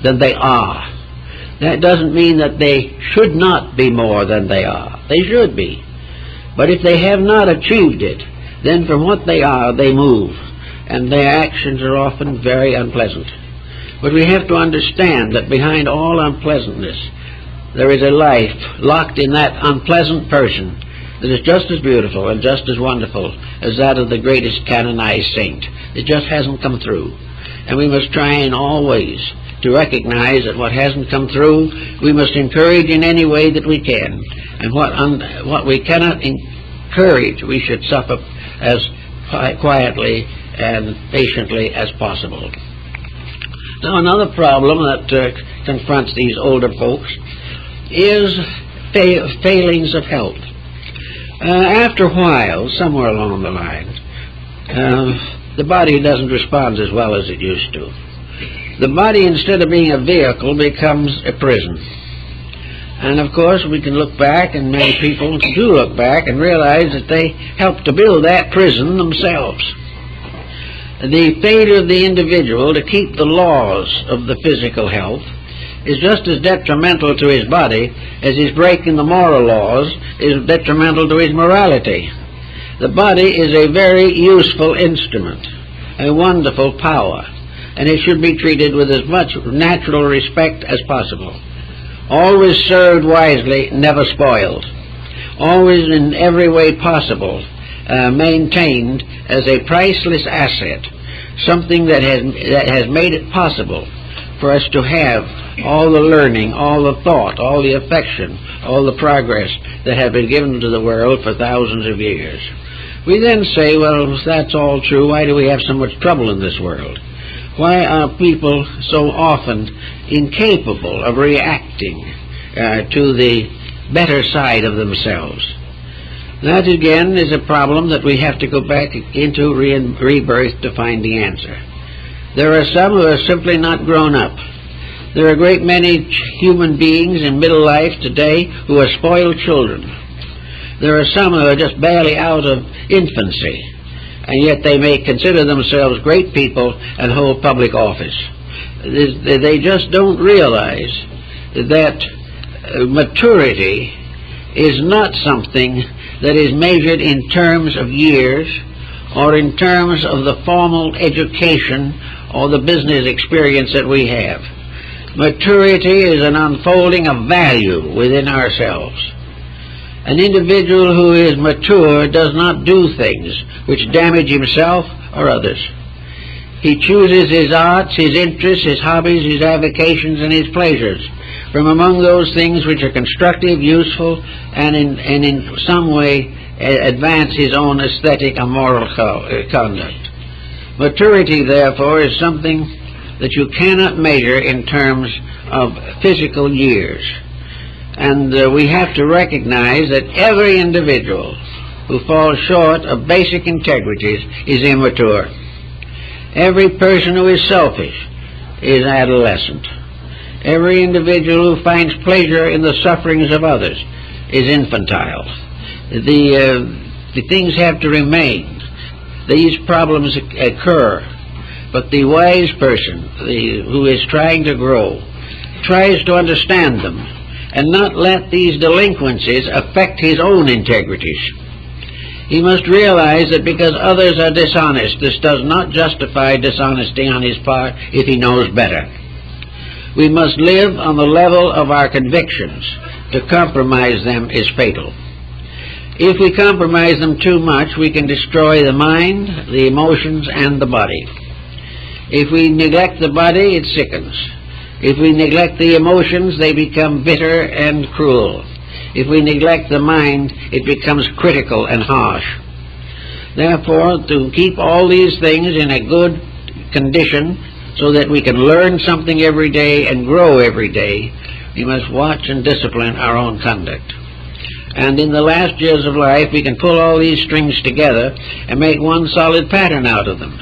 than they are. That doesn't mean that they should not be more than they are. They should be. But if they have not achieved it, then from what they are, they move. And their actions are often very unpleasant. But we have to understand that behind all unpleasantness, there is a life locked in that unpleasant person that is just as beautiful and just as wonderful as that of the greatest canonized saint. It just hasn't come through. And we must try in all ways to recognize that what hasn't come through, we must encourage in any way that we can. And what we cannot encourage, we should suffer as quietly and patiently as possible. Now, another problem that confronts these older folks is failings of health. After a while, somewhere along the line, the body doesn't respond as well as it used to. The body, instead of being a vehicle, becomes a prison. And of course, we can look back, and many people do look back and realize that they helped to build that prison themselves. The failure of the individual to keep the laws of the physical health is just as detrimental to his body as his breaking the moral laws is detrimental to his morality. The body is a very useful instrument, a wonderful power, and it should be treated with as much natural respect as possible. Always served wisely, never spoiled. Always in every way possible, maintained as a priceless asset, something that has made it possible for us to have all the learning, all the thought, all the affection, all the progress that have been given to the world for thousands of years. We then say, well, if that's all true, why do we have so much trouble in this world? Why are people so often incapable of reacting to the better side of themselves? That, again, is a problem that we have to go back into rebirth to find the answer. There are some who are simply not grown up. There are a great many human beings in middle life today who are spoiled children. There are some who are just barely out of infancy, and yet they may consider themselves great people and hold public office. They just don't realize that maturity is not something that is measured in terms of years or in terms of the formal education or the business experience that we have. Maturity is an unfolding of value within ourselves. An individual who is mature does not do things which damage himself or others. He chooses his arts, his interests, his hobbies, his avocations, and his pleasures from among those things which are constructive, useful, and in some way advance his own aesthetic and moral conduct. Maturity, therefore, is something that you cannot measure in terms of physical years. And we have to recognize that every individual who falls short of basic integrities is immature. Every person who is selfish is adolescent. Every individual who finds pleasure in the sufferings of others is infantile. The things have to remain. These problems occur, but the wise person who is trying to grow tries to understand them and not let these delinquencies affect his own integrities. He must realize that because others are dishonest, this does not justify dishonesty on his part if he knows better. We must live on the level of our convictions. To compromise them is fatal. If we compromise them too much, we can destroy the mind, the emotions, and the body. If we neglect the body, it sickens. If we neglect the emotions, they become bitter and cruel. If we neglect the mind, it becomes critical and harsh. Therefore, to keep all these things in a good condition so that we can learn something every day and grow every day, we must watch and discipline our own conduct. And in the last years of life, we can pull all these strings together and make one solid pattern out of them.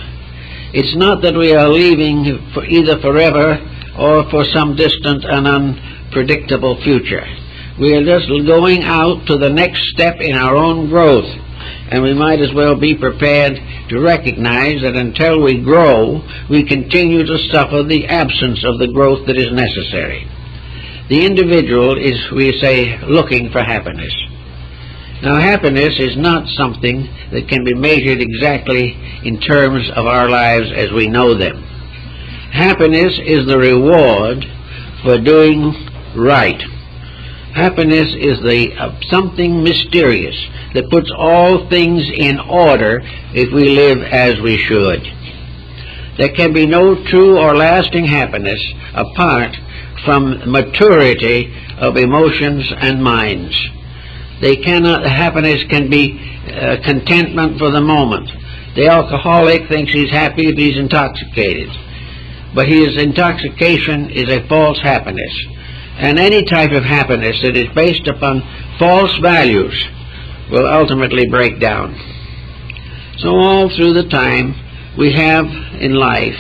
It's not that we are leaving for either forever or for some distant and unpredictable future. We are just going out to the next step in our own growth, and we might as well be prepared to recognize that until we grow, we continue to suffer the absence of the growth that is necessary. The individual is, we say, looking for happiness. Now, happiness is not something that can be measured exactly in terms of our lives as we know them. Happiness is the reward for doing right. Happiness is something mysterious that puts all things in order if we live as we should. There can be no true or lasting happiness apart from maturity of emotions and minds. Happiness can be contentment for the moment. The alcoholic thinks he's happy if he's intoxicated, but his intoxication is a false happiness. And any type of happiness that is based upon false values will ultimately break down. So all through the time we have in life,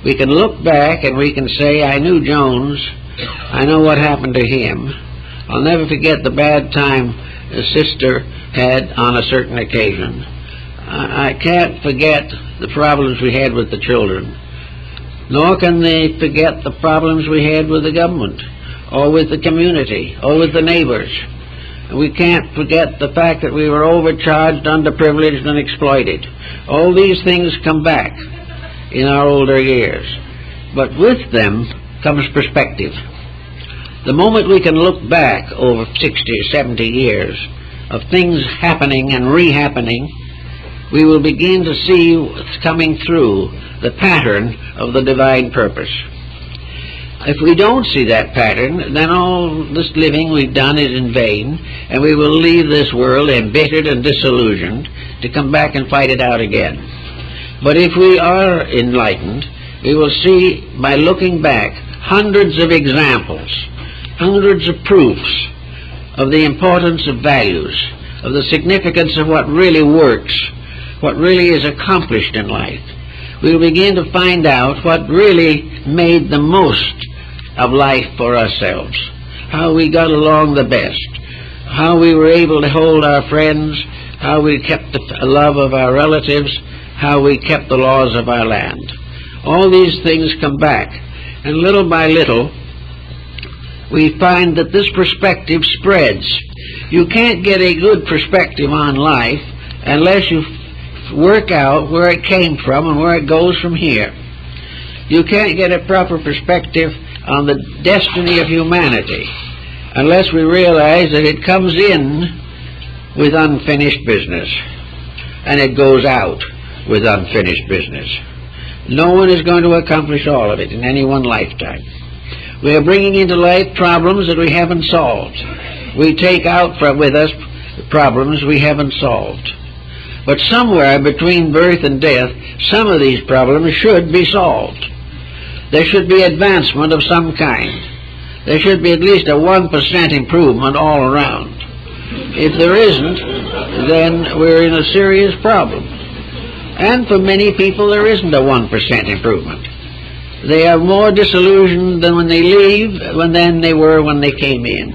we can look back and we can say, I knew Jones, I know what happened to him. I'll never forget the bad time a sister had on a certain occasion. I can't forget the problems we had with the children, nor can they forget the problems we had with the government, or with the community, or with the neighbors. And we can't forget the fact that we were overcharged, underprivileged, and exploited. All these things come back in our older years. But with them comes perspective. The moment we can look back over 60 or 70 years of things happening and re-happening, we will begin to see what's coming through the pattern of the divine purpose. If we don't see that pattern, then all this living we've done is in vain, and we will leave this world embittered and disillusioned to come back and fight it out again. But if we are enlightened, we will see, by looking back, hundreds of examples, hundreds of proofs of the importance of values, of the significance of what really works, what really is accomplished in life. We will begin to find out what really made the most of life for ourselves, how we got along the best, how we were able to hold our friends, how we kept the love of our relatives, how we kept the laws of our land. All these things come back, and little by little we find that this perspective spreads. You can't get a good perspective on life unless you work out where it came from and where it goes from here. You can't get a proper perspective on the destiny of humanity unless we realize that it comes in with unfinished business and it goes out with unfinished business. No one is going to accomplish all of it in any one lifetime. We are bringing into life problems that we haven't solved. We take out with us problems we haven't solved. But somewhere between birth and death, some of these problems should be solved. There should be advancement of some kind. There should be at least a 1% improvement all around. If there isn't, then we're in a serious problem. And for many people, there isn't a 1% improvement. They are more disillusioned than when they leave than they were when they came in.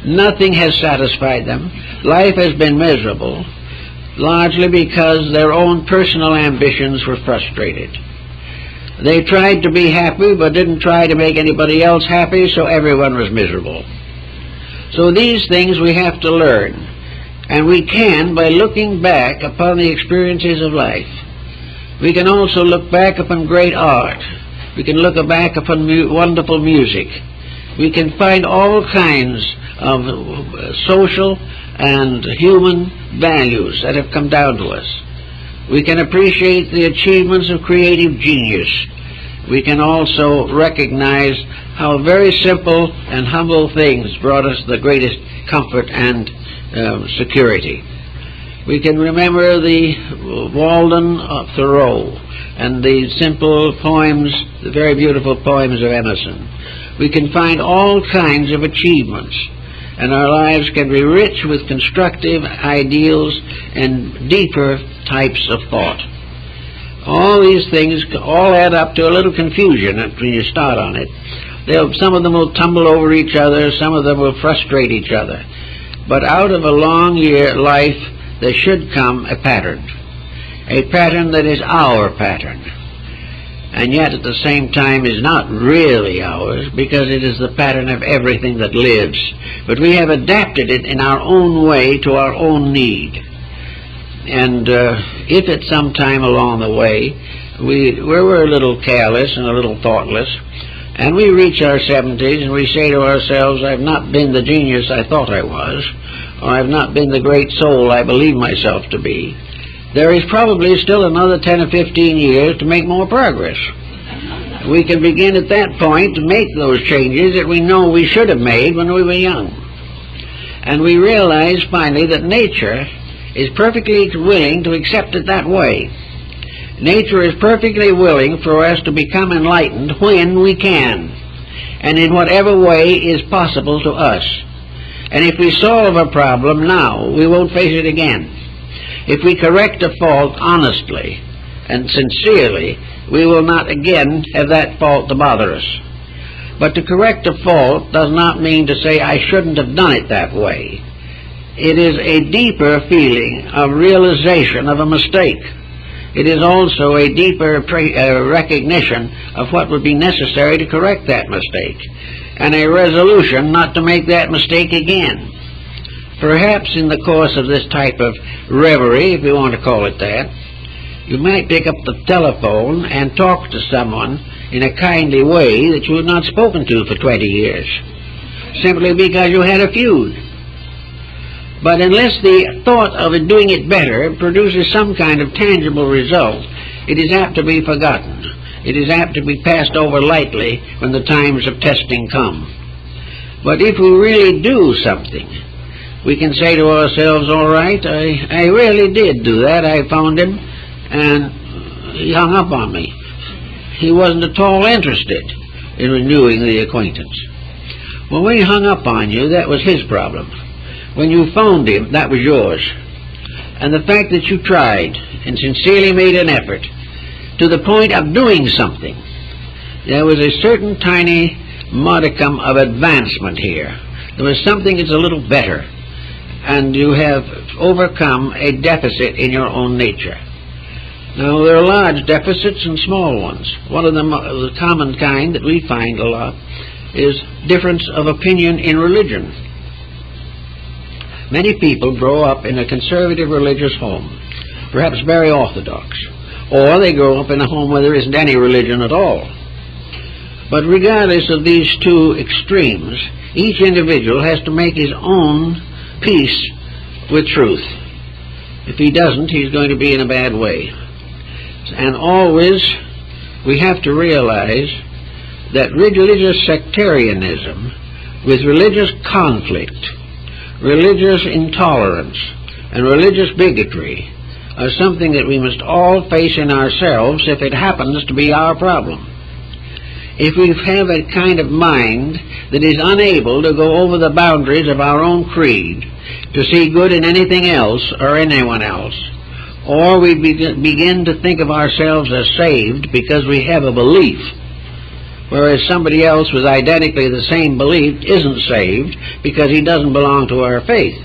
Nothing has satisfied them. Life has been miserable, largely because their own personal ambitions were frustrated. They tried to be happy, but didn't try to make anybody else happy, so everyone was miserable. So these things we have to learn, and we can by looking back upon the experiences of life. We can also look back upon great art. We can look back upon wonderful music. We can find all kinds of social and human values that have come down to us. We can appreciate the achievements of creative genius. We can also recognize how very simple and humble things brought us the greatest comfort and security. We can remember the Walden Thoreau and the simple poems, the very beautiful poems of Emerson. We can find all kinds of achievements, and our lives can be rich with constructive ideals and deeper types of thought. All these things all add up to a little confusion when you start on it. Some of them will tumble over each other, some of them will frustrate each other. But out of a long life, there should come a pattern that is our pattern, and yet at the same time is not really ours, because it is the pattern of everything that lives. But we have adapted it in our own way to our own need. And if at some time along the way we're a little careless and a little thoughtless, and we reach our 70s and we say to ourselves, I've not been the genius I thought I was, or I've not been the great soul I believe myself to be, there is probably still another 10 or 15 years to make more progress. We can begin at that point to make those changes that we know we should have made when we were young. And we realize finally that nature is perfectly willing to accept it that way. Nature is perfectly willing for us to become enlightened when we can. and in whatever way is possible to us. And if we solve a problem now, we won't face it again. If we correct a fault honestly and sincerely, we will not again have that fault to bother us. But to correct a fault does not mean to say, I shouldn't have done it that way. It is a deeper feeling of realization of a mistake. It is also a deeper recognition of what would be necessary to correct that mistake, and a resolution not to make that mistake again. Perhaps in the course of this type of reverie, if you want to call it that, you might pick up the telephone and talk to someone in a kindly way that you had not spoken to for 20 years, simply because you had a feud. But unless the thought of doing it better produces some kind of tangible result, it is apt to be forgotten. It is apt to be passed over lightly when the times of testing come. But if we really do something, we can say to ourselves, all right, I really did do that. I found him, and he hung up on me. He wasn't at all interested in renewing the acquaintance. Well, when he hung up on you, that was his problem. When you phoned him, that was yours. And the fact that you tried and sincerely made an effort to the point of doing something, there was a certain tiny modicum of advancement here. There was something that's a little better, and you have overcome a deficit in your own nature. Now, there are large deficits and small ones. One of them, the common kind that we find a lot, is difference of opinion in religion. Many people grow up in a conservative religious home, perhaps very orthodox, or they grow up in a home where there isn't any religion at all. But regardless of these two extremes, each individual has to make his own peace with truth. If he doesn't, he's going to be in a bad way. And always we have to realize that religious sectarianism with religious conflict, religious intolerance, and religious bigotry are something that we must all face in ourselves if it happens to be our problem. If we have a kind of mind that is unable to go over the boundaries of our own creed, to see good in anything else or anyone else, or we begin to think of ourselves as saved because we have a belief, whereas somebody else with identically the same belief isn't saved because he doesn't belong to our faith.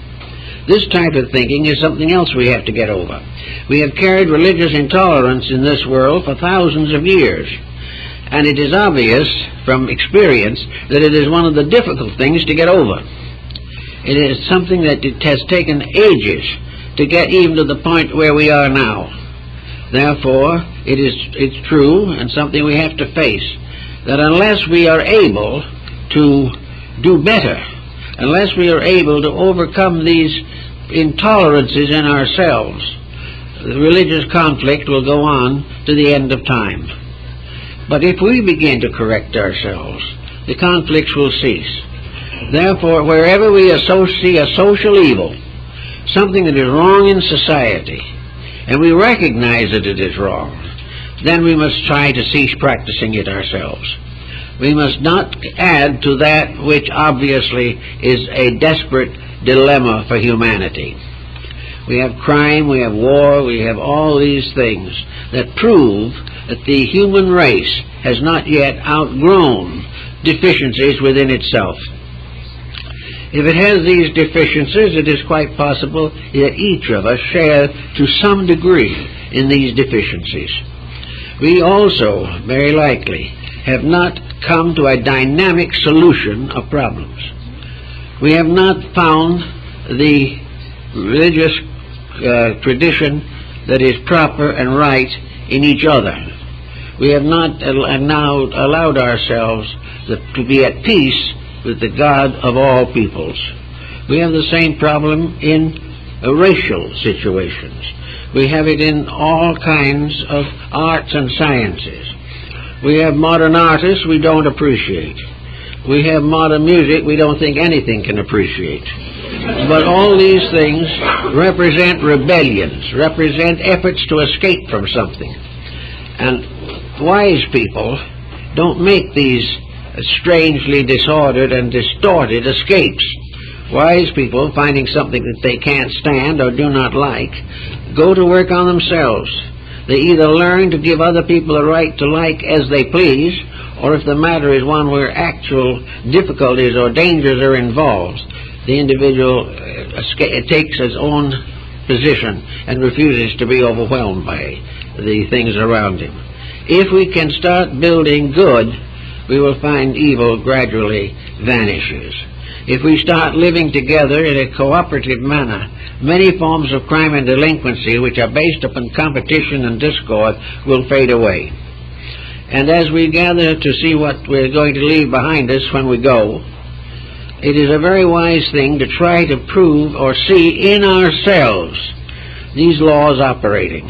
This type of thinking is something else we have to get over. We have carried religious intolerance in this world for thousands of years, and it is obvious from experience that it is one of the difficult things to get over. It is something that it has taken ages to get even to the point where we are now. Therefore, it's true, and something we have to face, that unless we are able to do better, unless we are able to overcome these intolerances in ourselves, the religious conflict will go on to the end of time. But if we begin to correct ourselves, the conflicts will cease. Therefore, wherever we see a social evil, something that is wrong in society, and we recognize that it is wrong, then we must try to cease practicing it ourselves. We must not add to that which obviously is a desperate dilemma for humanity. We have crime, we have war, we have all these things that prove that the human race has not yet outgrown deficiencies within itself. If it has these deficiencies, it is quite possible that each of us share to some degree in these deficiencies. We also, very likely, have not come to a dynamic solution of problems. We have not found the religious tradition that is proper and right in each other. We have not now allowed ourselves to be at peace with the God of all peoples. We have the same problem in racial situations. We have it in all kinds of arts and sciences. We have modern artists we don't appreciate. We have modern music we don't think anything can appreciate. But all these things represent rebellions, represent efforts to escape from something. And wise people don't make these strangely disordered and distorted escapes. Wise people, finding something that they can't stand or do not like, go to work on themselves. They either learn to give other people a right to like as they please, or if the matter is one where actual difficulties or dangers are involved, the individual takes his own position and refuses to be overwhelmed by the things around him. If we can start building good, we will find evil gradually vanishes. If we start living together in a cooperative manner, many forms of crime and delinquency which are based upon competition and discord will fade away. And as we gather to see what we're going to leave behind us when we go, it is a very wise thing to try to prove or see in ourselves these laws operating.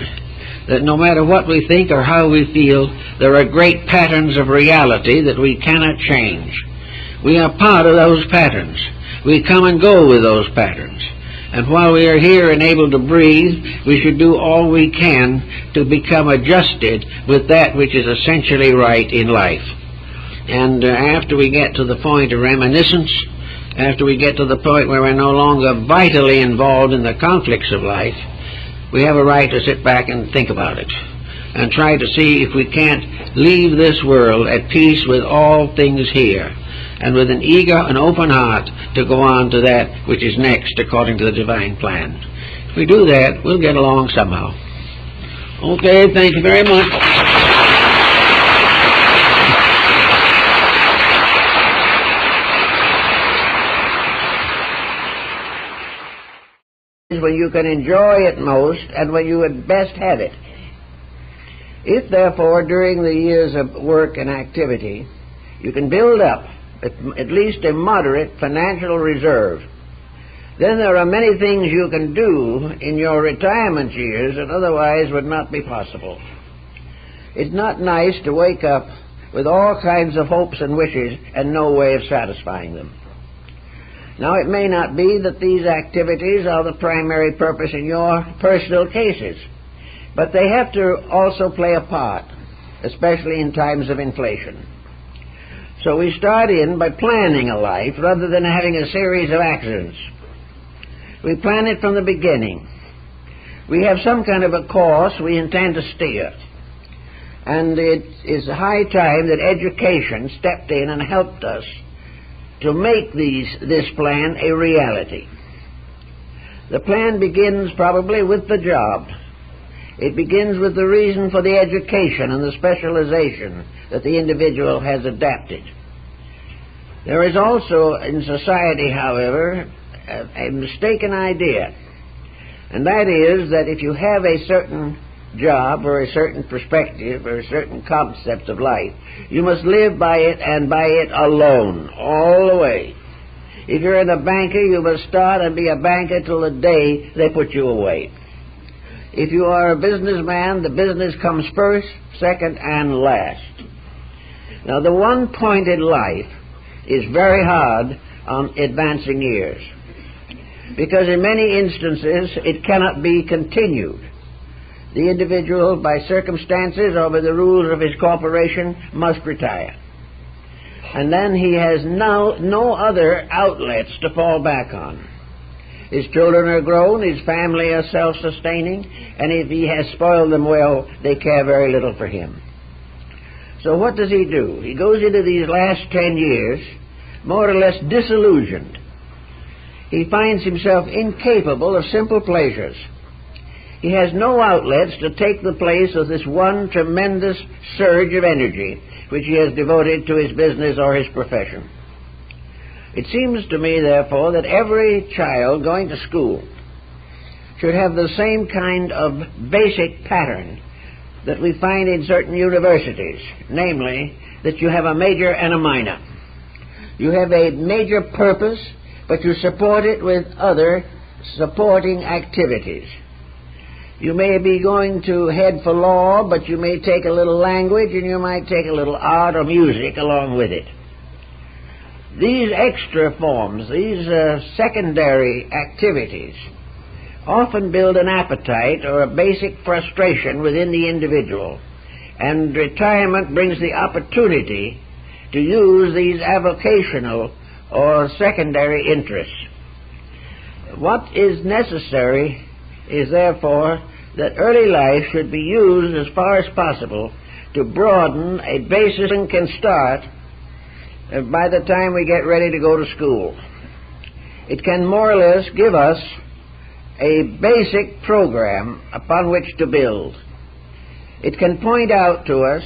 That no matter what we think or how we feel, there are great patterns of reality that we cannot change. We are part of those patterns. We come and go with those patterns. And while we are here and able to breathe, we should do all we can to become adjusted with that which is essentially right in life. And after we get to the point of reminiscence, after we get to the point where we're no longer vitally involved in the conflicts of life, we have a right to sit back and think about it and try to see if we can't leave this world at peace with all things here, and with an eager and open heart to go on to that which is next according to the divine plan. If we do that, we'll get along somehow. Okay, thank you very much. When you can enjoy it most and when you would best have it. If, therefore, during the years of work and activity, you can build up at least a moderate financial reserve, then there are many things you can do in your retirement years that otherwise would not be possible. It's not nice to wake up with all kinds of hopes and wishes and no way of satisfying them. Now, it may not be that these activities are the primary purpose in your personal cases, but they have to also play a part, especially in times of inflation. So we start in by planning a life rather than having a series of accidents. We plan it from the beginning. We have some kind of a course we intend to steer. And it is high time that education stepped in and helped us to make this plan a reality. The plan begins probably with the job. It begins with the reason for the education and the specialization that the individual has adapted. There is also in society, however, a mistaken idea, and that is that if you have a certain job or a certain perspective or a certain concept of life, you must live by it and by it alone, all the way. If you're a banker, you must start and be a banker till the day they put you away. If you are a businessman, the business comes first, second, and last. Now, the one point in life is very hard on advancing years, because in many instances it cannot be continued. The individual, by circumstances or by the rules of his corporation, must retire. And then he has no other outlets to fall back on. His children are grown, his family are self-sustaining, and if he has spoiled them well, they care very little for him. So what does he do? He goes into these last 10 years more or less disillusioned. He finds himself incapable of simple pleasures. He has no outlets to take the place of this one tremendous surge of energy which he has devoted to his business or his profession. It seems to me, therefore, that every child going to school should have the same kind of basic pattern that we find in certain universities, namely, that you have a major and a minor. You have a major purpose, but you support it with other supporting activities. You may be going to head for law, but you may take a little language, and you might take a little art or music along with it. These extra forms, these secondary activities, often build an appetite or a basic frustration within the individual, and retirement brings the opportunity to use these avocational or secondary interests. What is necessary is therefore that early life should be used as far as possible to broaden a basis and can start by the time we get ready to go to school. It can more or less give us a basic program upon which to build. It can point out to us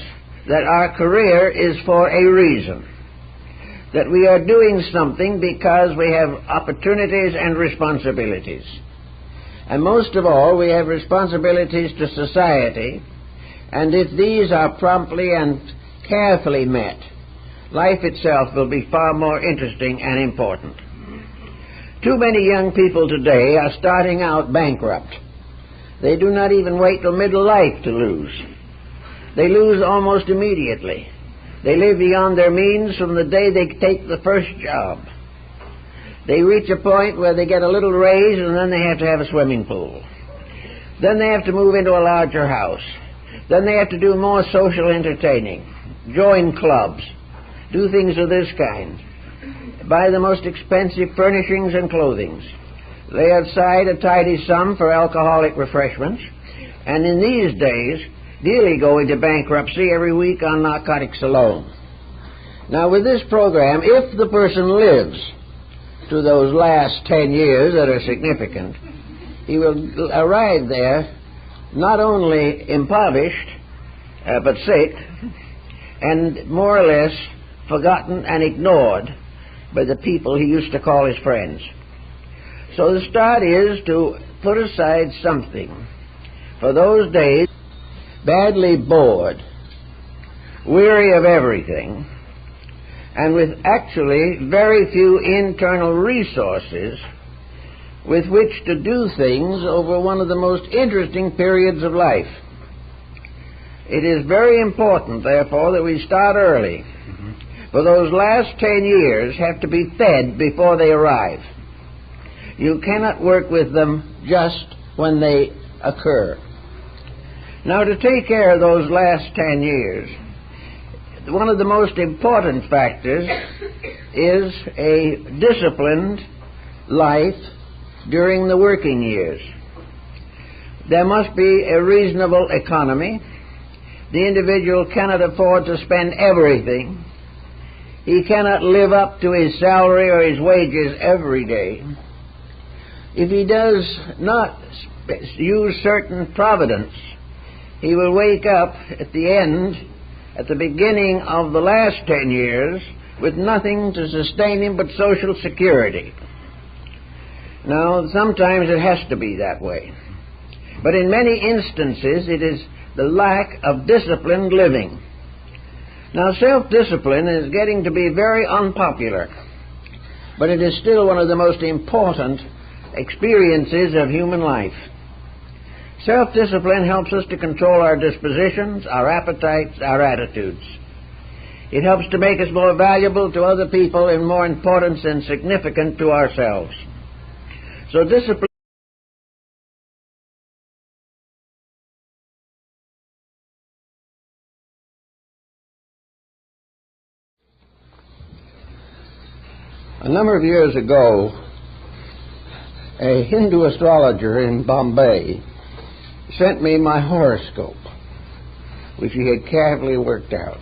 that our career is for a reason, that we are doing something because we have opportunities and responsibilities. And most of all, we have responsibilities to society, and if these are promptly and carefully met, life itself will be far more interesting and important. Too many young people today are starting out bankrupt. They do not even wait till middle life to lose. They lose almost immediately. They live beyond their means from the day they take the first job. They reach a point where they get a little raise and then they have to have a swimming pool. Then they have to move into a larger house. Then they have to do more social entertaining, join clubs, do things of this kind, buy the most expensive furnishings and clothing, lay aside a tidy sum for alcoholic refreshments, and in these days nearly go into bankruptcy every week on narcotics alone. Now, with this program, if the person lives to those last 10 years that are significant, he will arrive there not only impoverished, but sick, and more or less forgotten and ignored by the people he used to call his friends. So the start is to put aside something for those days badly bored, weary of everything, and with actually very few internal resources with which to do things over one of the most interesting periods of life. It is very important, therefore, that we start early. For those last 10 years have to be fed before they arrive. You cannot work with them just when they occur. Now, to take care of those last 10 years, one of the most important factors is a disciplined life during the working years. There must be a reasonable economy. The individual cannot afford to spend everything. He cannot live up to his salary or his wages every day. If he does not use certain providence, he will wake up at the beginning of the last 10 years, with nothing to sustain him but Social Security. Now, sometimes it has to be that way. But in many instances, it is the lack of disciplined living. Now, self-discipline is getting to be very unpopular, but it is still one of the most important experiences of human life. Self-discipline helps us to control our dispositions, our appetites, our attitudes. It helps to make us more valuable to other people and more important and significant to ourselves. So discipline. A number of years ago, a Hindu astrologer in Bombay sent me my horoscope, which he had carefully worked out.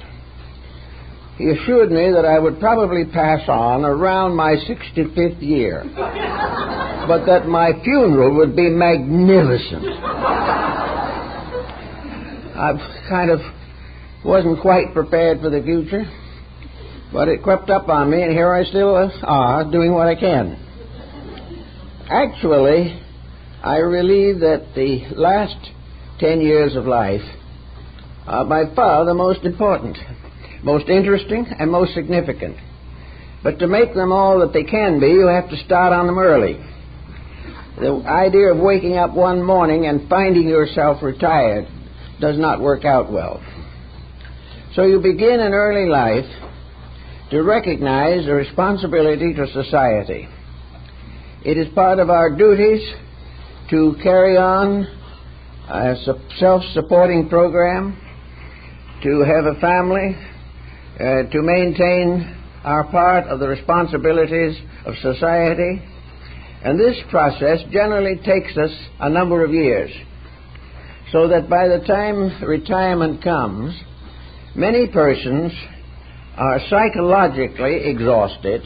He assured me that I would probably pass on around my 65th year, but that my funeral would be magnificent. I kind of wasn't quite prepared for the future, but it crept up on me, and here I still are, doing what I can. Actually, I believe that the last 10 years of life are by far the most important, most interesting, and most significant. But to make them all that they can be, you have to start on them early. The idea of waking up one morning and finding yourself retired does not work out well. So you begin in early life to recognize the responsibility to society. It is part of our duties to carry on a self-supporting program, to have a family, to maintain our part of the responsibilities of society, and this process generally takes us a number of years, so that by the time retirement comes, many persons are psychologically exhausted